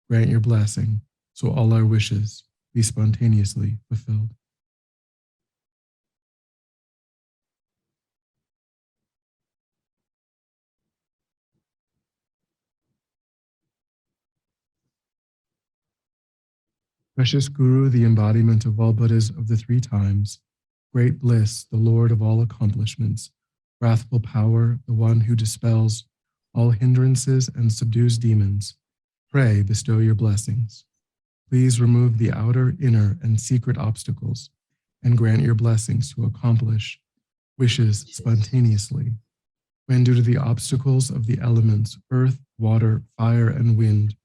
Grant your blessing so all our wishes be spontaneously fulfilled. Precious Guru, the embodiment of all Buddhas of the 3 times, great bliss, the Lord of all accomplishments, wrathful power, the one who dispels all hindrances and subdues demons, pray bestow your blessings. Please remove the outer, inner, and secret obstacles and grant your blessings to accomplish wishes spontaneously. When due to the obstacles of the elements, earth, water, fire, and wind,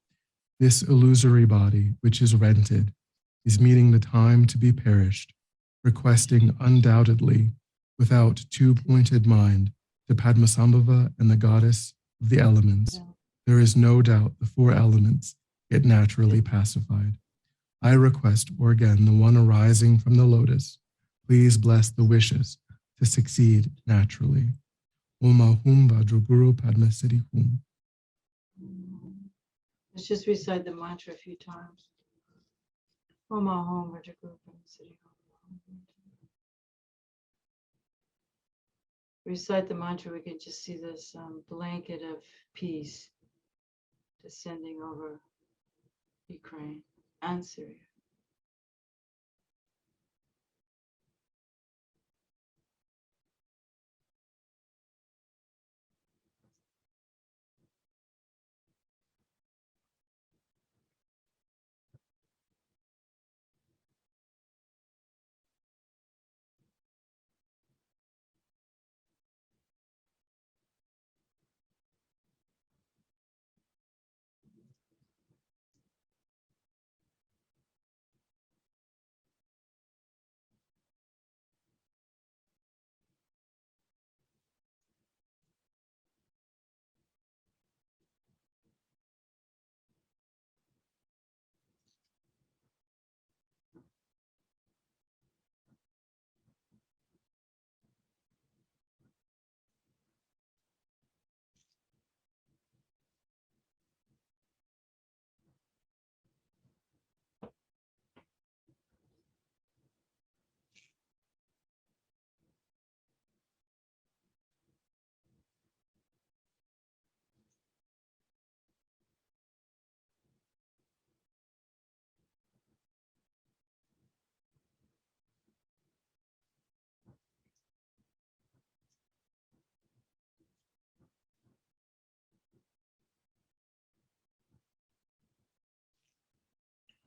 this illusory body, which is rented, is meeting the time to be perished, requesting undoubtedly, without 2-pointed mind, to Padmasambhava and the goddess of the elements, there is no doubt the 4 elements get naturally pacified. I request Organ, the one arising from the lotus, please bless the wishes to succeed naturally. Om Ahum Vajraguru Padma Siddhi Hum. Let's just recite the mantra a few times. Om Ahom Vajraguru Padma Siddhi Hum. Recite the mantra, we can just see this blanket of peace descending over Ukraine and Syria.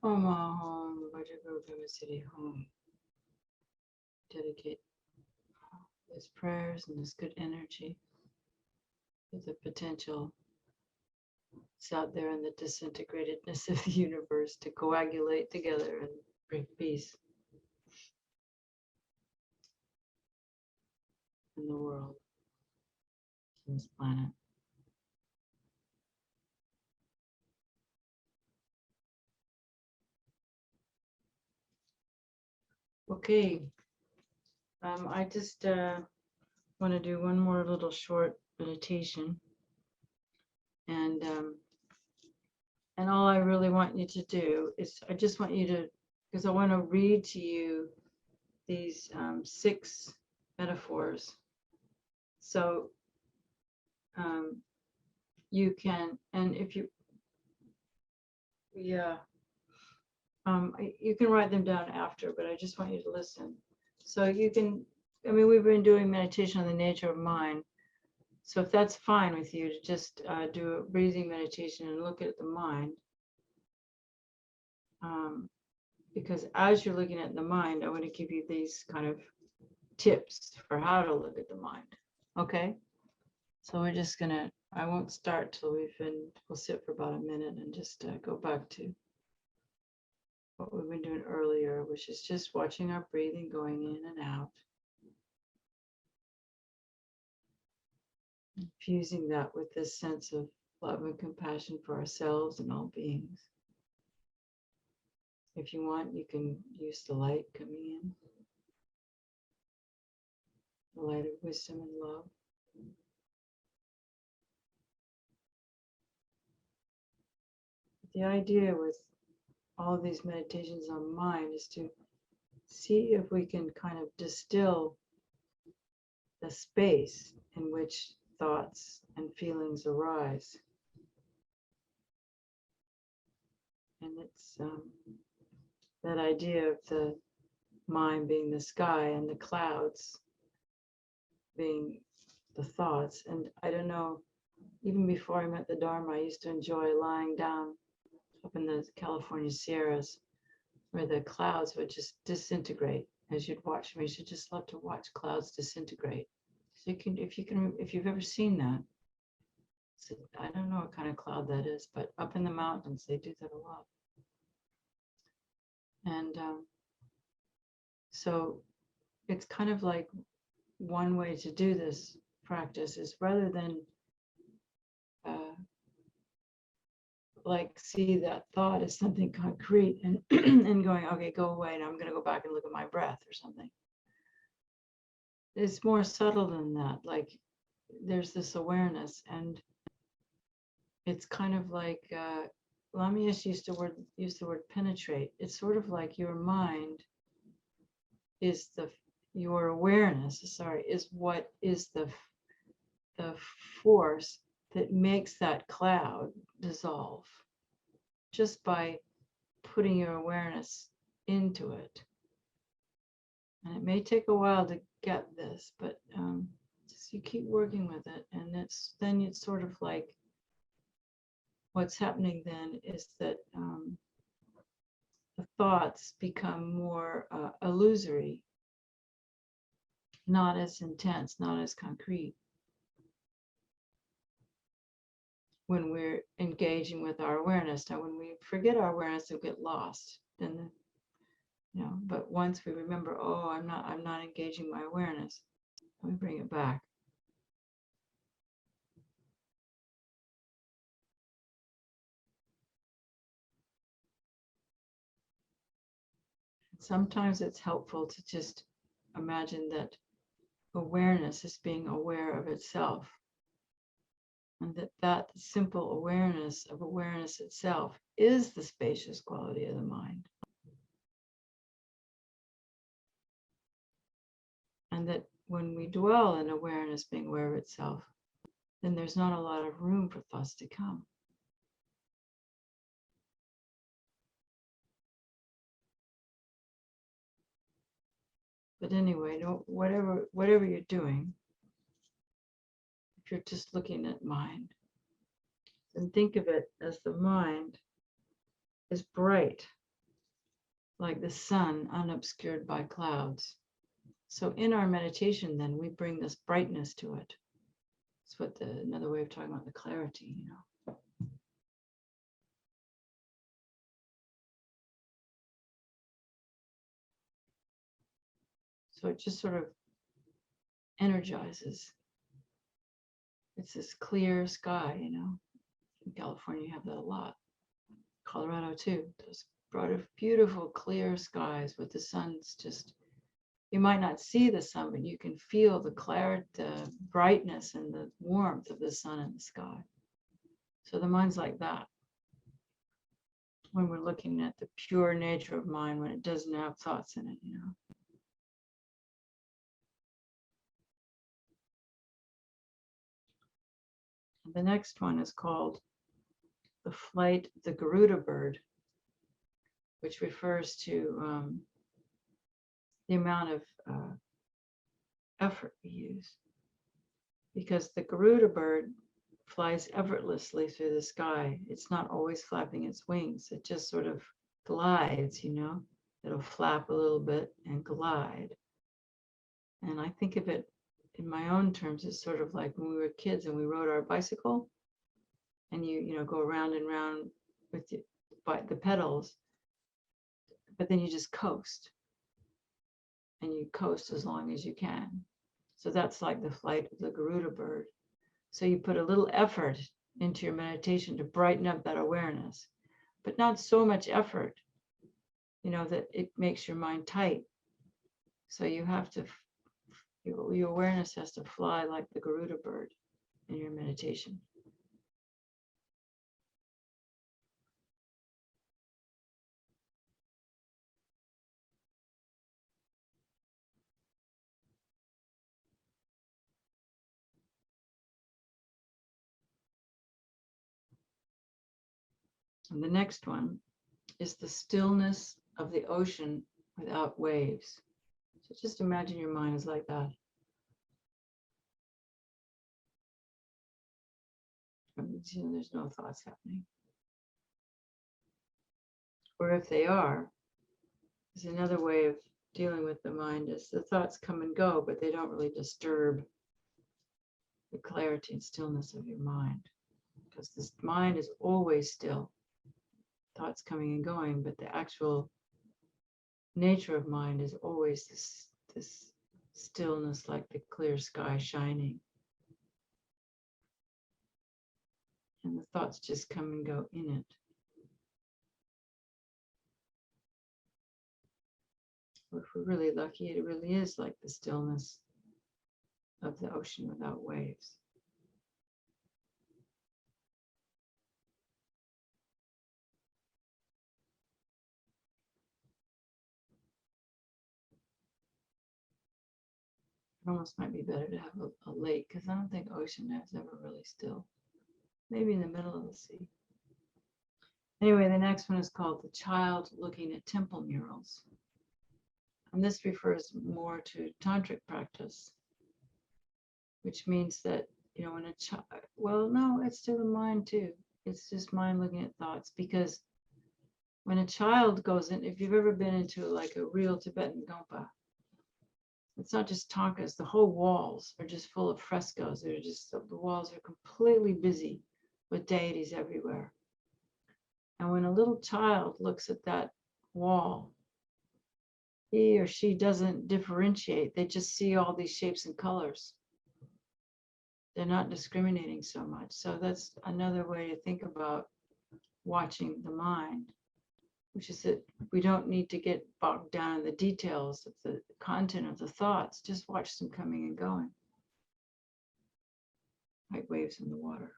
Om Home, Vajraguru City Home. Dedicate his prayers and this good energy to the potential it's out there in the disintegratedness of the universe to coagulate together and bring peace in the world, in this planet. Okay, I just want to do one more little short meditation, and all I really want you to do is I just want you to, because I want to read to you these 6 metaphors, so you can, and if you, yeah. You can write them down after, but I just want you to listen. So you can, I mean, we've been doing meditation on the nature of mind. So if that's fine with you to just do a breathing meditation and look at the mind. Because as you're looking at the mind, I want to give you these kind of tips for how to look at the mind. Okay? So we're just gonna, I won't start till we'll sit for about a minute and just go back to what we've been doing earlier, which is just watching our breathing going in and out. Infusing that with this sense of love and compassion for ourselves and all beings. If you want, you can use the light coming in. The light of wisdom and love. The idea with all these meditations on mind is to see if we can kind of distill the space in which thoughts and feelings arise. And it's that idea of the mind being the sky and the clouds being the thoughts. And I don't know, even before I met the Dharma, I used to enjoy lying down up in the California Sierras where the clouds would just disintegrate as you'd watch them. You should just love to watch clouds disintegrate. So you can, if you've ever seen that, so I don't know what kind of cloud that is, but up in the mountains, they do that a lot. And so it's kind of like one way to do this practice is rather than like see that thought as something concrete and and going, okay, go away, and I'm going to go back and look at my breath or something. It's more subtle than that. Like there's this awareness, and it's kind of like Lamius used the word penetrate. It's sort of like your mind is your awareness. Is what is the force that makes that cloud dissolve just by putting your awareness into it. And it may take a while to get this, but just you keep working with it, and it's sort of like what's happening then is that the thoughts become more illusory, not as intense, not as concrete. When we're engaging with our awareness. Now, when we forget our awareness, we'll get lost. Then, but once we remember, oh, I'm not engaging my awareness, we bring it back. Sometimes it's helpful to just imagine that awareness is being aware of itself. And that simple awareness of awareness itself is the spacious quality of the mind. And that when we dwell in awareness being aware of itself, then there's not a lot of room for thoughts to come. But anyway, whatever you're doing, if you're just looking at mind, then think of it as the mind is bright like the sun unobscured by clouds. So in our meditation, then we bring this brightness to it. It's what another way of talking about the clarity, you know. So it just sort of energizes. It's this clear sky, you know. In California, you have that a lot. Colorado too. Those beautiful, clear skies with the sun's just. You might not see the sun, but you can feel the clarity, the brightness, and the warmth of the sun in the sky. So the mind's like that. When we're looking at the pure nature of mind, when it doesn't have thoughts in it, you know. And the next one is called the flight of the Garuda bird, which refers to the amount of effort we use. Because the Garuda bird flies effortlessly through the sky. It's not always flapping its wings. It just sort of glides, you know. It'll flap a little bit and glide. And I think of it in my own terms as sort of like when we were kids and we rode our bicycle, and you know, go round and round with the pedals, but then you just coast. And you coast as long as you can. So that's like the flight of the Garuda bird. So you put a little effort into your meditation to brighten up that awareness, but not so much effort, you know, that it makes your mind tight. So you have to, your awareness has to fly like the Garuda bird in your meditation. And the next one is the stillness of the ocean without waves. So just imagine your mind is like that. There's no thoughts happening. Or if they are, there's another way of dealing with the mind is the thoughts come and go, but they don't really disturb the clarity and stillness of your mind. Because this mind is always still. Thoughts coming and going, but the actual nature of mind is always this stillness, like the clear sky shining. And the thoughts just come and go in it. Or if we're really lucky, it really is like the stillness of the ocean without waves. It almost might be better to have a lake, because I don't think ocean is ever really still. Maybe in the middle of the sea. Anyway, the next one is called the child looking at temple murals. And this refers more to tantric practice, which means that, you know, when a child, well, no, it's still the mind too. It's just mind looking at thoughts, because when a child goes in, if you've ever been into like a real Tibetan Gompa, it's not just tankas, the whole walls are just full of frescoes. They're just, the walls are completely busy with deities everywhere. And when a little child looks at that wall, he or she doesn't differentiate. They just see all these shapes and colors. They're not discriminating so much. So that's another way to think about watching the mind, which is that we don't need to get bogged down in the details of the content of the thoughts. Just watch them coming and going, like waves in the water.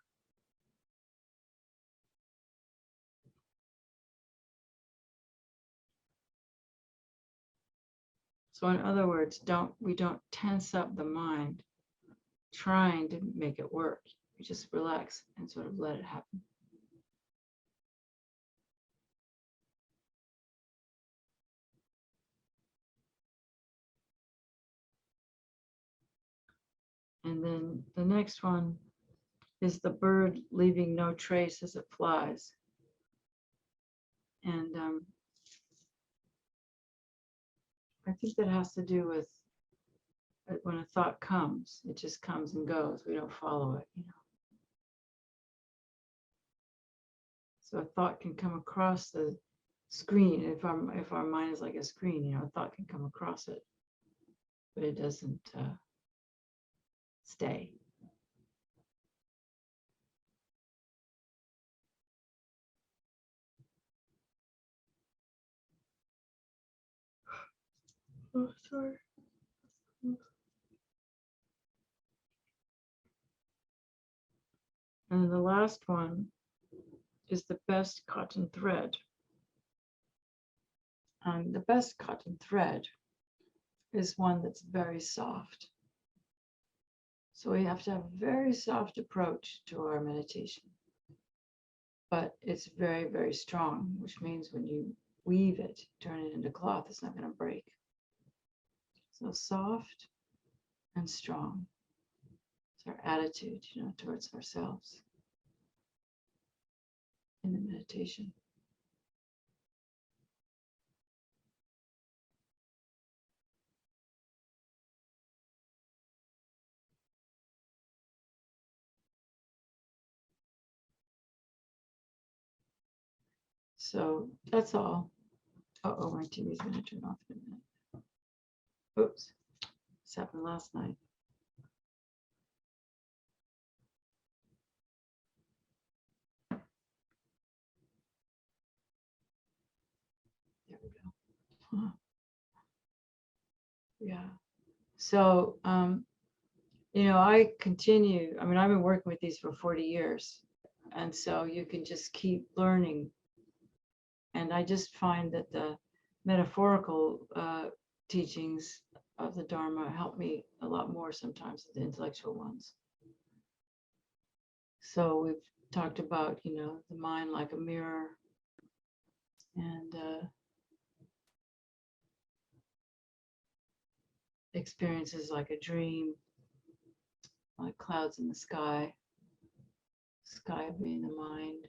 So in other words, we don't tense up the mind trying to make it work. We just relax and sort of let it happen. And then the next one is the bird leaving no trace as it flies. And I think that has to do with when a thought comes, it just comes and goes. We don't follow it, you know. So a thought can come across the screen. If our mind is like a screen, you know, a thought can come across it, but it doesn't stay. Oh, sorry. And the last one is the best cotton thread. And the best cotton thread is one that's very soft. So we have to have a very soft approach to our meditation. But it's very, very strong, which means when you weave it, turn it into cloth, it's not going to break. So soft and strong. It's our attitude, you know, towards ourselves in the meditation. So that's all. Uh-oh, my TV's going to turn off in a minute. Oops, this happened last night. There we go. Yeah. So, you know, I continue. I mean, I've been working with these for 40 years. And so you can just keep learning. And I just find that the metaphorical teachings of the Dharma help me a lot more sometimes than the intellectual ones. So we've talked about, you know, the mind like a mirror, and experiences like a dream, like clouds in the sky being the mind.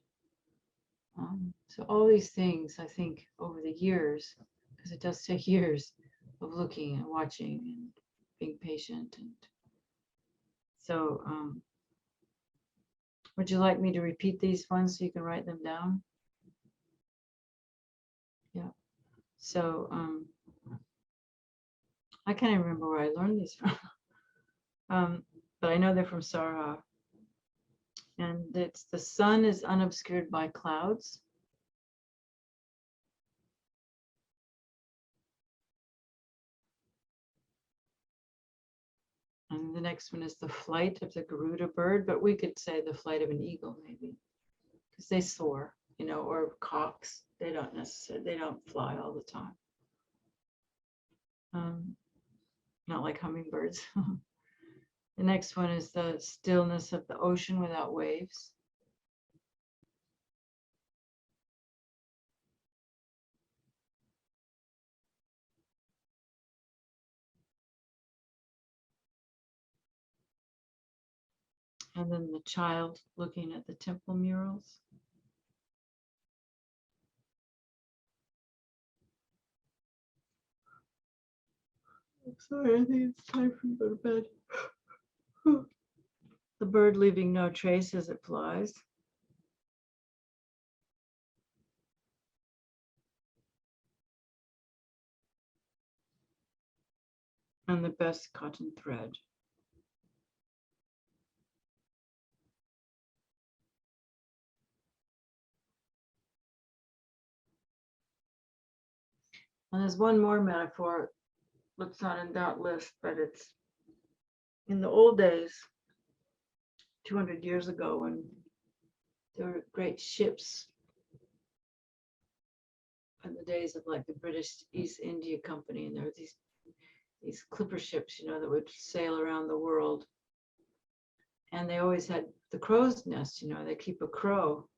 So all these things, I think, over the years, because it does take years of looking and watching and being patient. And so would you like me to repeat these ones so you can write them down? Yeah. So I can't even remember where I learned these from. But I know they're from Sarha. And it's the sun is unobscured by clouds. And the next one is the flight of the Garuda bird, but we could say the flight of an eagle maybe, because they soar, you know, or cocks. They don't necessarily, they don't fly all the time. Not like hummingbirds. The next one is the stillness of the ocean without waves. And then the child looking at the temple murals. I'm sorry, I think it's time for me to go to bed. The bird leaving no trace as it flies. And the best cotton thread. And there's one more metaphor that's not in that list, but it's in the old days, 200 years ago, when there were great ships in the days of like the British East India Company, and there were these clipper ships, you know, that would sail around the world. And they always had the crow's nest, you know, they keep a crow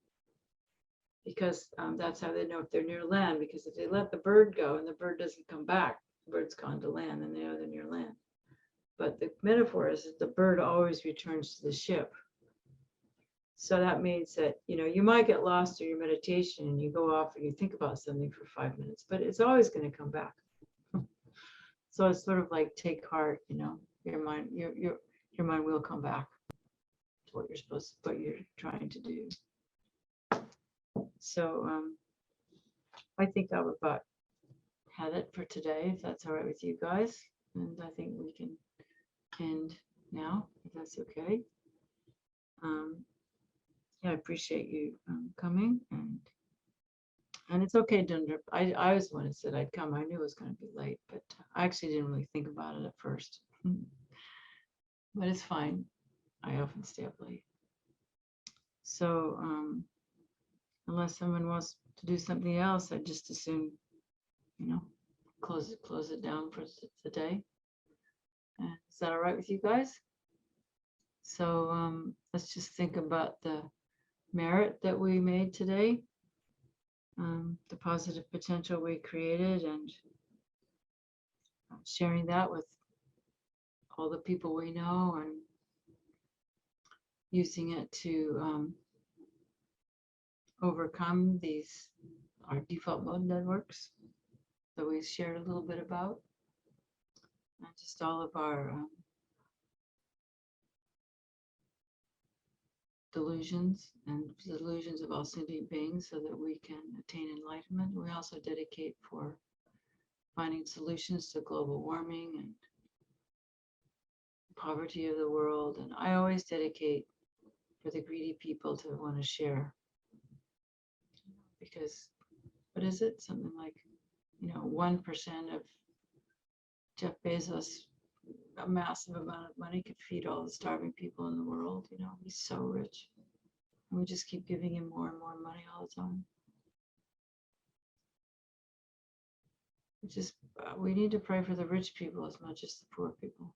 because that's how they know if they're near land, because if they let the bird go and the bird doesn't come back, the bird's gone to land and they know they're near land. But the metaphor is that the bird always returns to the ship. So that means that, you know, you might get lost in your meditation and you go off and you think about something for 5 minutes, but it's always going to come back. So it's sort of like take heart, you know, your mind will come back to what you're supposed to, what you're trying to do. So I think I would about had it for today, if that's all right with you guys. And I think we can end now, if that's okay. Yeah, I appreciate you coming, and it's okay, Dunder. I was the one who said I'd come. I knew it was going to be late, but I actually didn't really think about it at first. But it's fine. I often stay up late. So unless someone wants to do something else, I just assume, you know, close it down for the day. Is that all right with you guys? So let's just think about the merit that we made today, the positive potential we created, and sharing that with all the people we know, and using it to overcome our default mode networks that we shared a little bit about, and just all of our delusions and delusions of all sentient beings, so that we can attain enlightenment. We also dedicate for finding solutions to global warming and poverty of the world. And I always dedicate for the greedy people to want to share, because what is it? Something like, 1% of Jeff Bezos, a massive amount of money, could feed all the starving people in the world. He's so rich. And we just keep giving him more and more money all the time. We need to pray for the rich people as much as the poor people.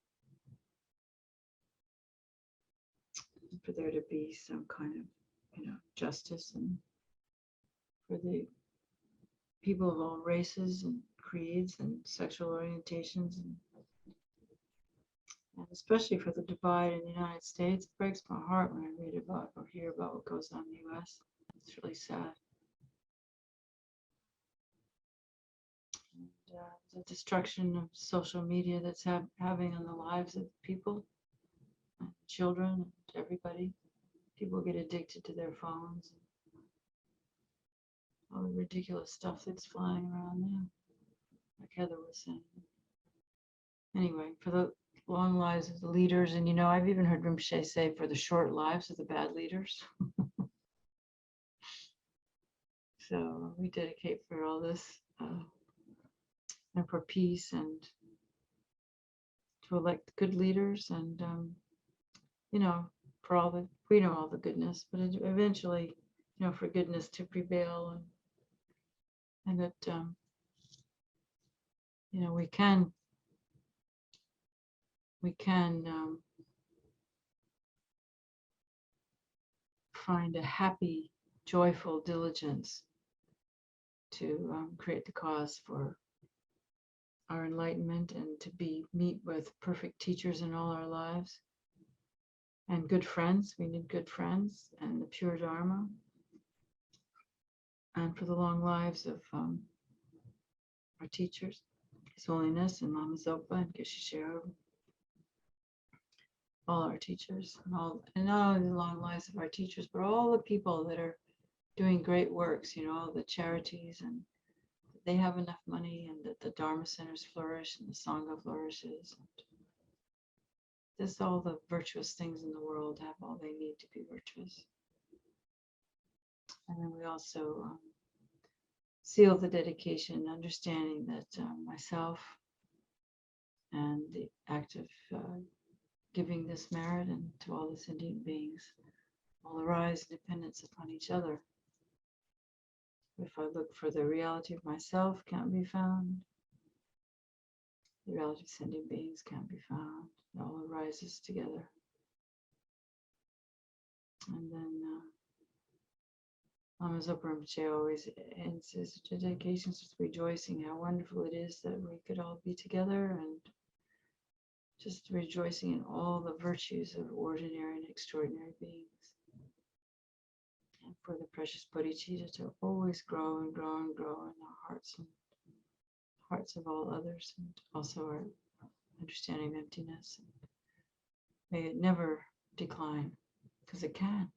For there to be some kind of, justice, and for the people of all races and creeds and sexual orientations, and especially for the divide in the United States. It breaks my heart when I read about or hear about what goes on in the US. It's really sad. And, the destruction of social media that's having on the lives of people, and children, and everybody. People get addicted to their phones. All the ridiculous stuff that's flying around now, like Heather was saying. Anyway, for the long lives of the leaders, and I've even heard Rinpoche say for the short lives of the bad leaders. So we dedicate for all this, and for peace, and to elect good leaders, and for all the, we know all the goodness, but eventually, for goodness to prevail, and that we can find a happy, joyful diligence to create the cause for our enlightenment, and to meet with perfect teachers in all our lives, and good friends. We need good friends, and the pure Dharma, and for the long lives of our teachers, His Holiness and Mama Zopa and Geshe, all our teachers, and not only the long lives of our teachers, but all the people that are doing great works, all the charities, and they have enough money, and that the Dharma centers flourish, and the Sangha flourishes, and just all the virtuous things in the world have all they need to be virtuous. And then we also seal the dedication, understanding that myself and the act of giving this merit, and to all the sentient beings, all arise in dependence upon each other. If I look for the reality of myself can't be found, the reality of sentient beings can't be found. It all arises together. And then Mama Zopa Rinpoche always ends his dedications with rejoicing how wonderful it is that we could all be together, and just rejoicing in all the virtues of ordinary and extraordinary beings. And for the precious bodhicitta to always grow and grow and grow in our hearts parts of all others, and also our understanding of emptiness. May it never decline, because it can.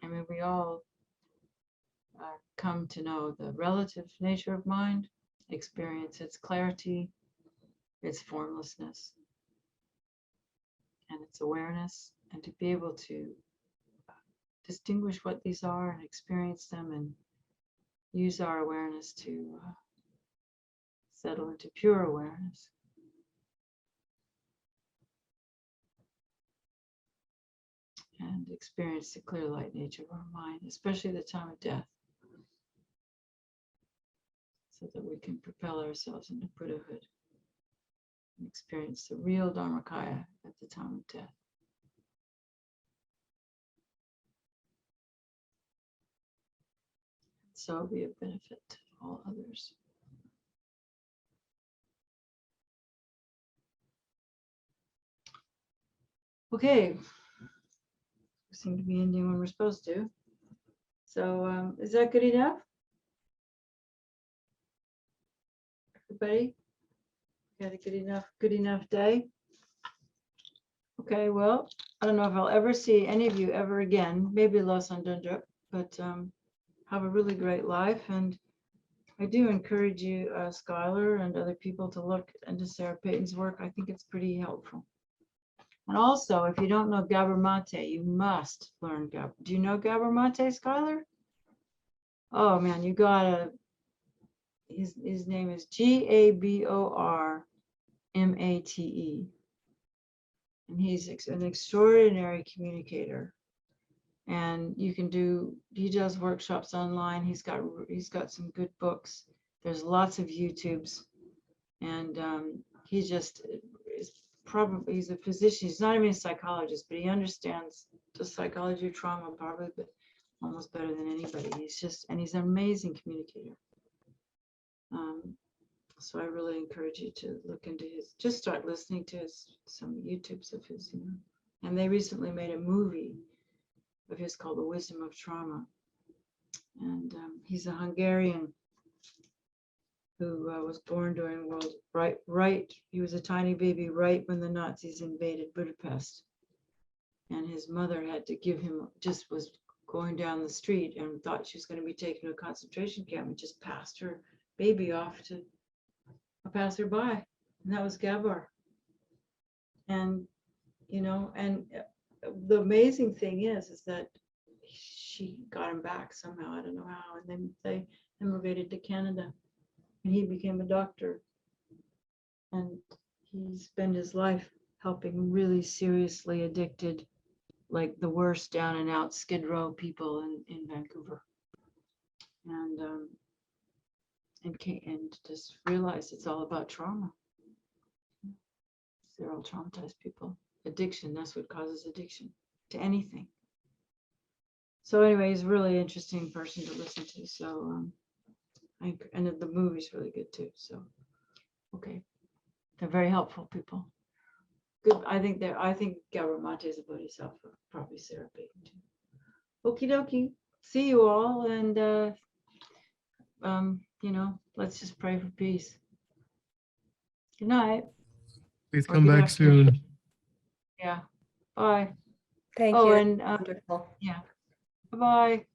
I mean, we all come to know the relative nature of mind, experience its clarity, its formlessness, and its awareness, and to be able to distinguish what these are and experience them and use our awareness to settle into pure awareness. And experience the clear light nature of our mind, especially at the time of death, so that we can propel ourselves into Buddhahood and experience the real Dharmakaya at the time of death. So it'll be a benefit to all others. Okay, we seem to be ending when we're supposed to. So is that good enough? Everybody? Had a good enough day? Okay, well, I don't know if I'll ever see any of you ever again, maybe Los Andundra, but have a really great life. And I do encourage you, Skylar and other people, to look into Sarah Payton's work. I think it's pretty helpful. And also, if you don't know Gabor Mate, you must learn Gabor. Do you know Gabor Mate, Skylar? Oh man, you gotta. His name is Gabormate, and he's an extraordinary communicator. And you can do. He does workshops online. He's got some good books. There's lots of YouTubes, and he just is. Probably he's a physician. He's not even a psychologist, but he understands the psychology of trauma probably, but almost better than anybody. He's an amazing communicator. So I really encourage you to look into just start listening to some YouTubes of his, And they recently made a movie of his called The Wisdom of Trauma. And he's a Hungarian who was born during World right. He was a tiny baby right when the Nazis invaded Budapest, and his mother had to give him. Just was going down the street and thought she was going to be taken to a concentration camp, and just passed her baby off to a passerby, and that was Gabor. And and the amazing thing is that she got him back somehow. I don't know how, and then they immigrated to Canada. And he became a doctor, and he spent his life helping really seriously addicted, like the worst down and out Skid Row people in Vancouver, and just realized it's all about trauma. They're all traumatized people. Addiction, that's what causes addiction to anything. So anyway, he's a really interesting person to listen to. So and the movie's really good too. So, okay, they're very helpful people. Good. I think Gabor Mate is a Bodhisattva, probably Sarah Payton too. Okie dokie. See you all, and let's just pray for peace. Good night. Please Or come good back afternoon. soon. Yeah. Bye. Thank Oh, you. and Wonderful. yeah. Bye-bye.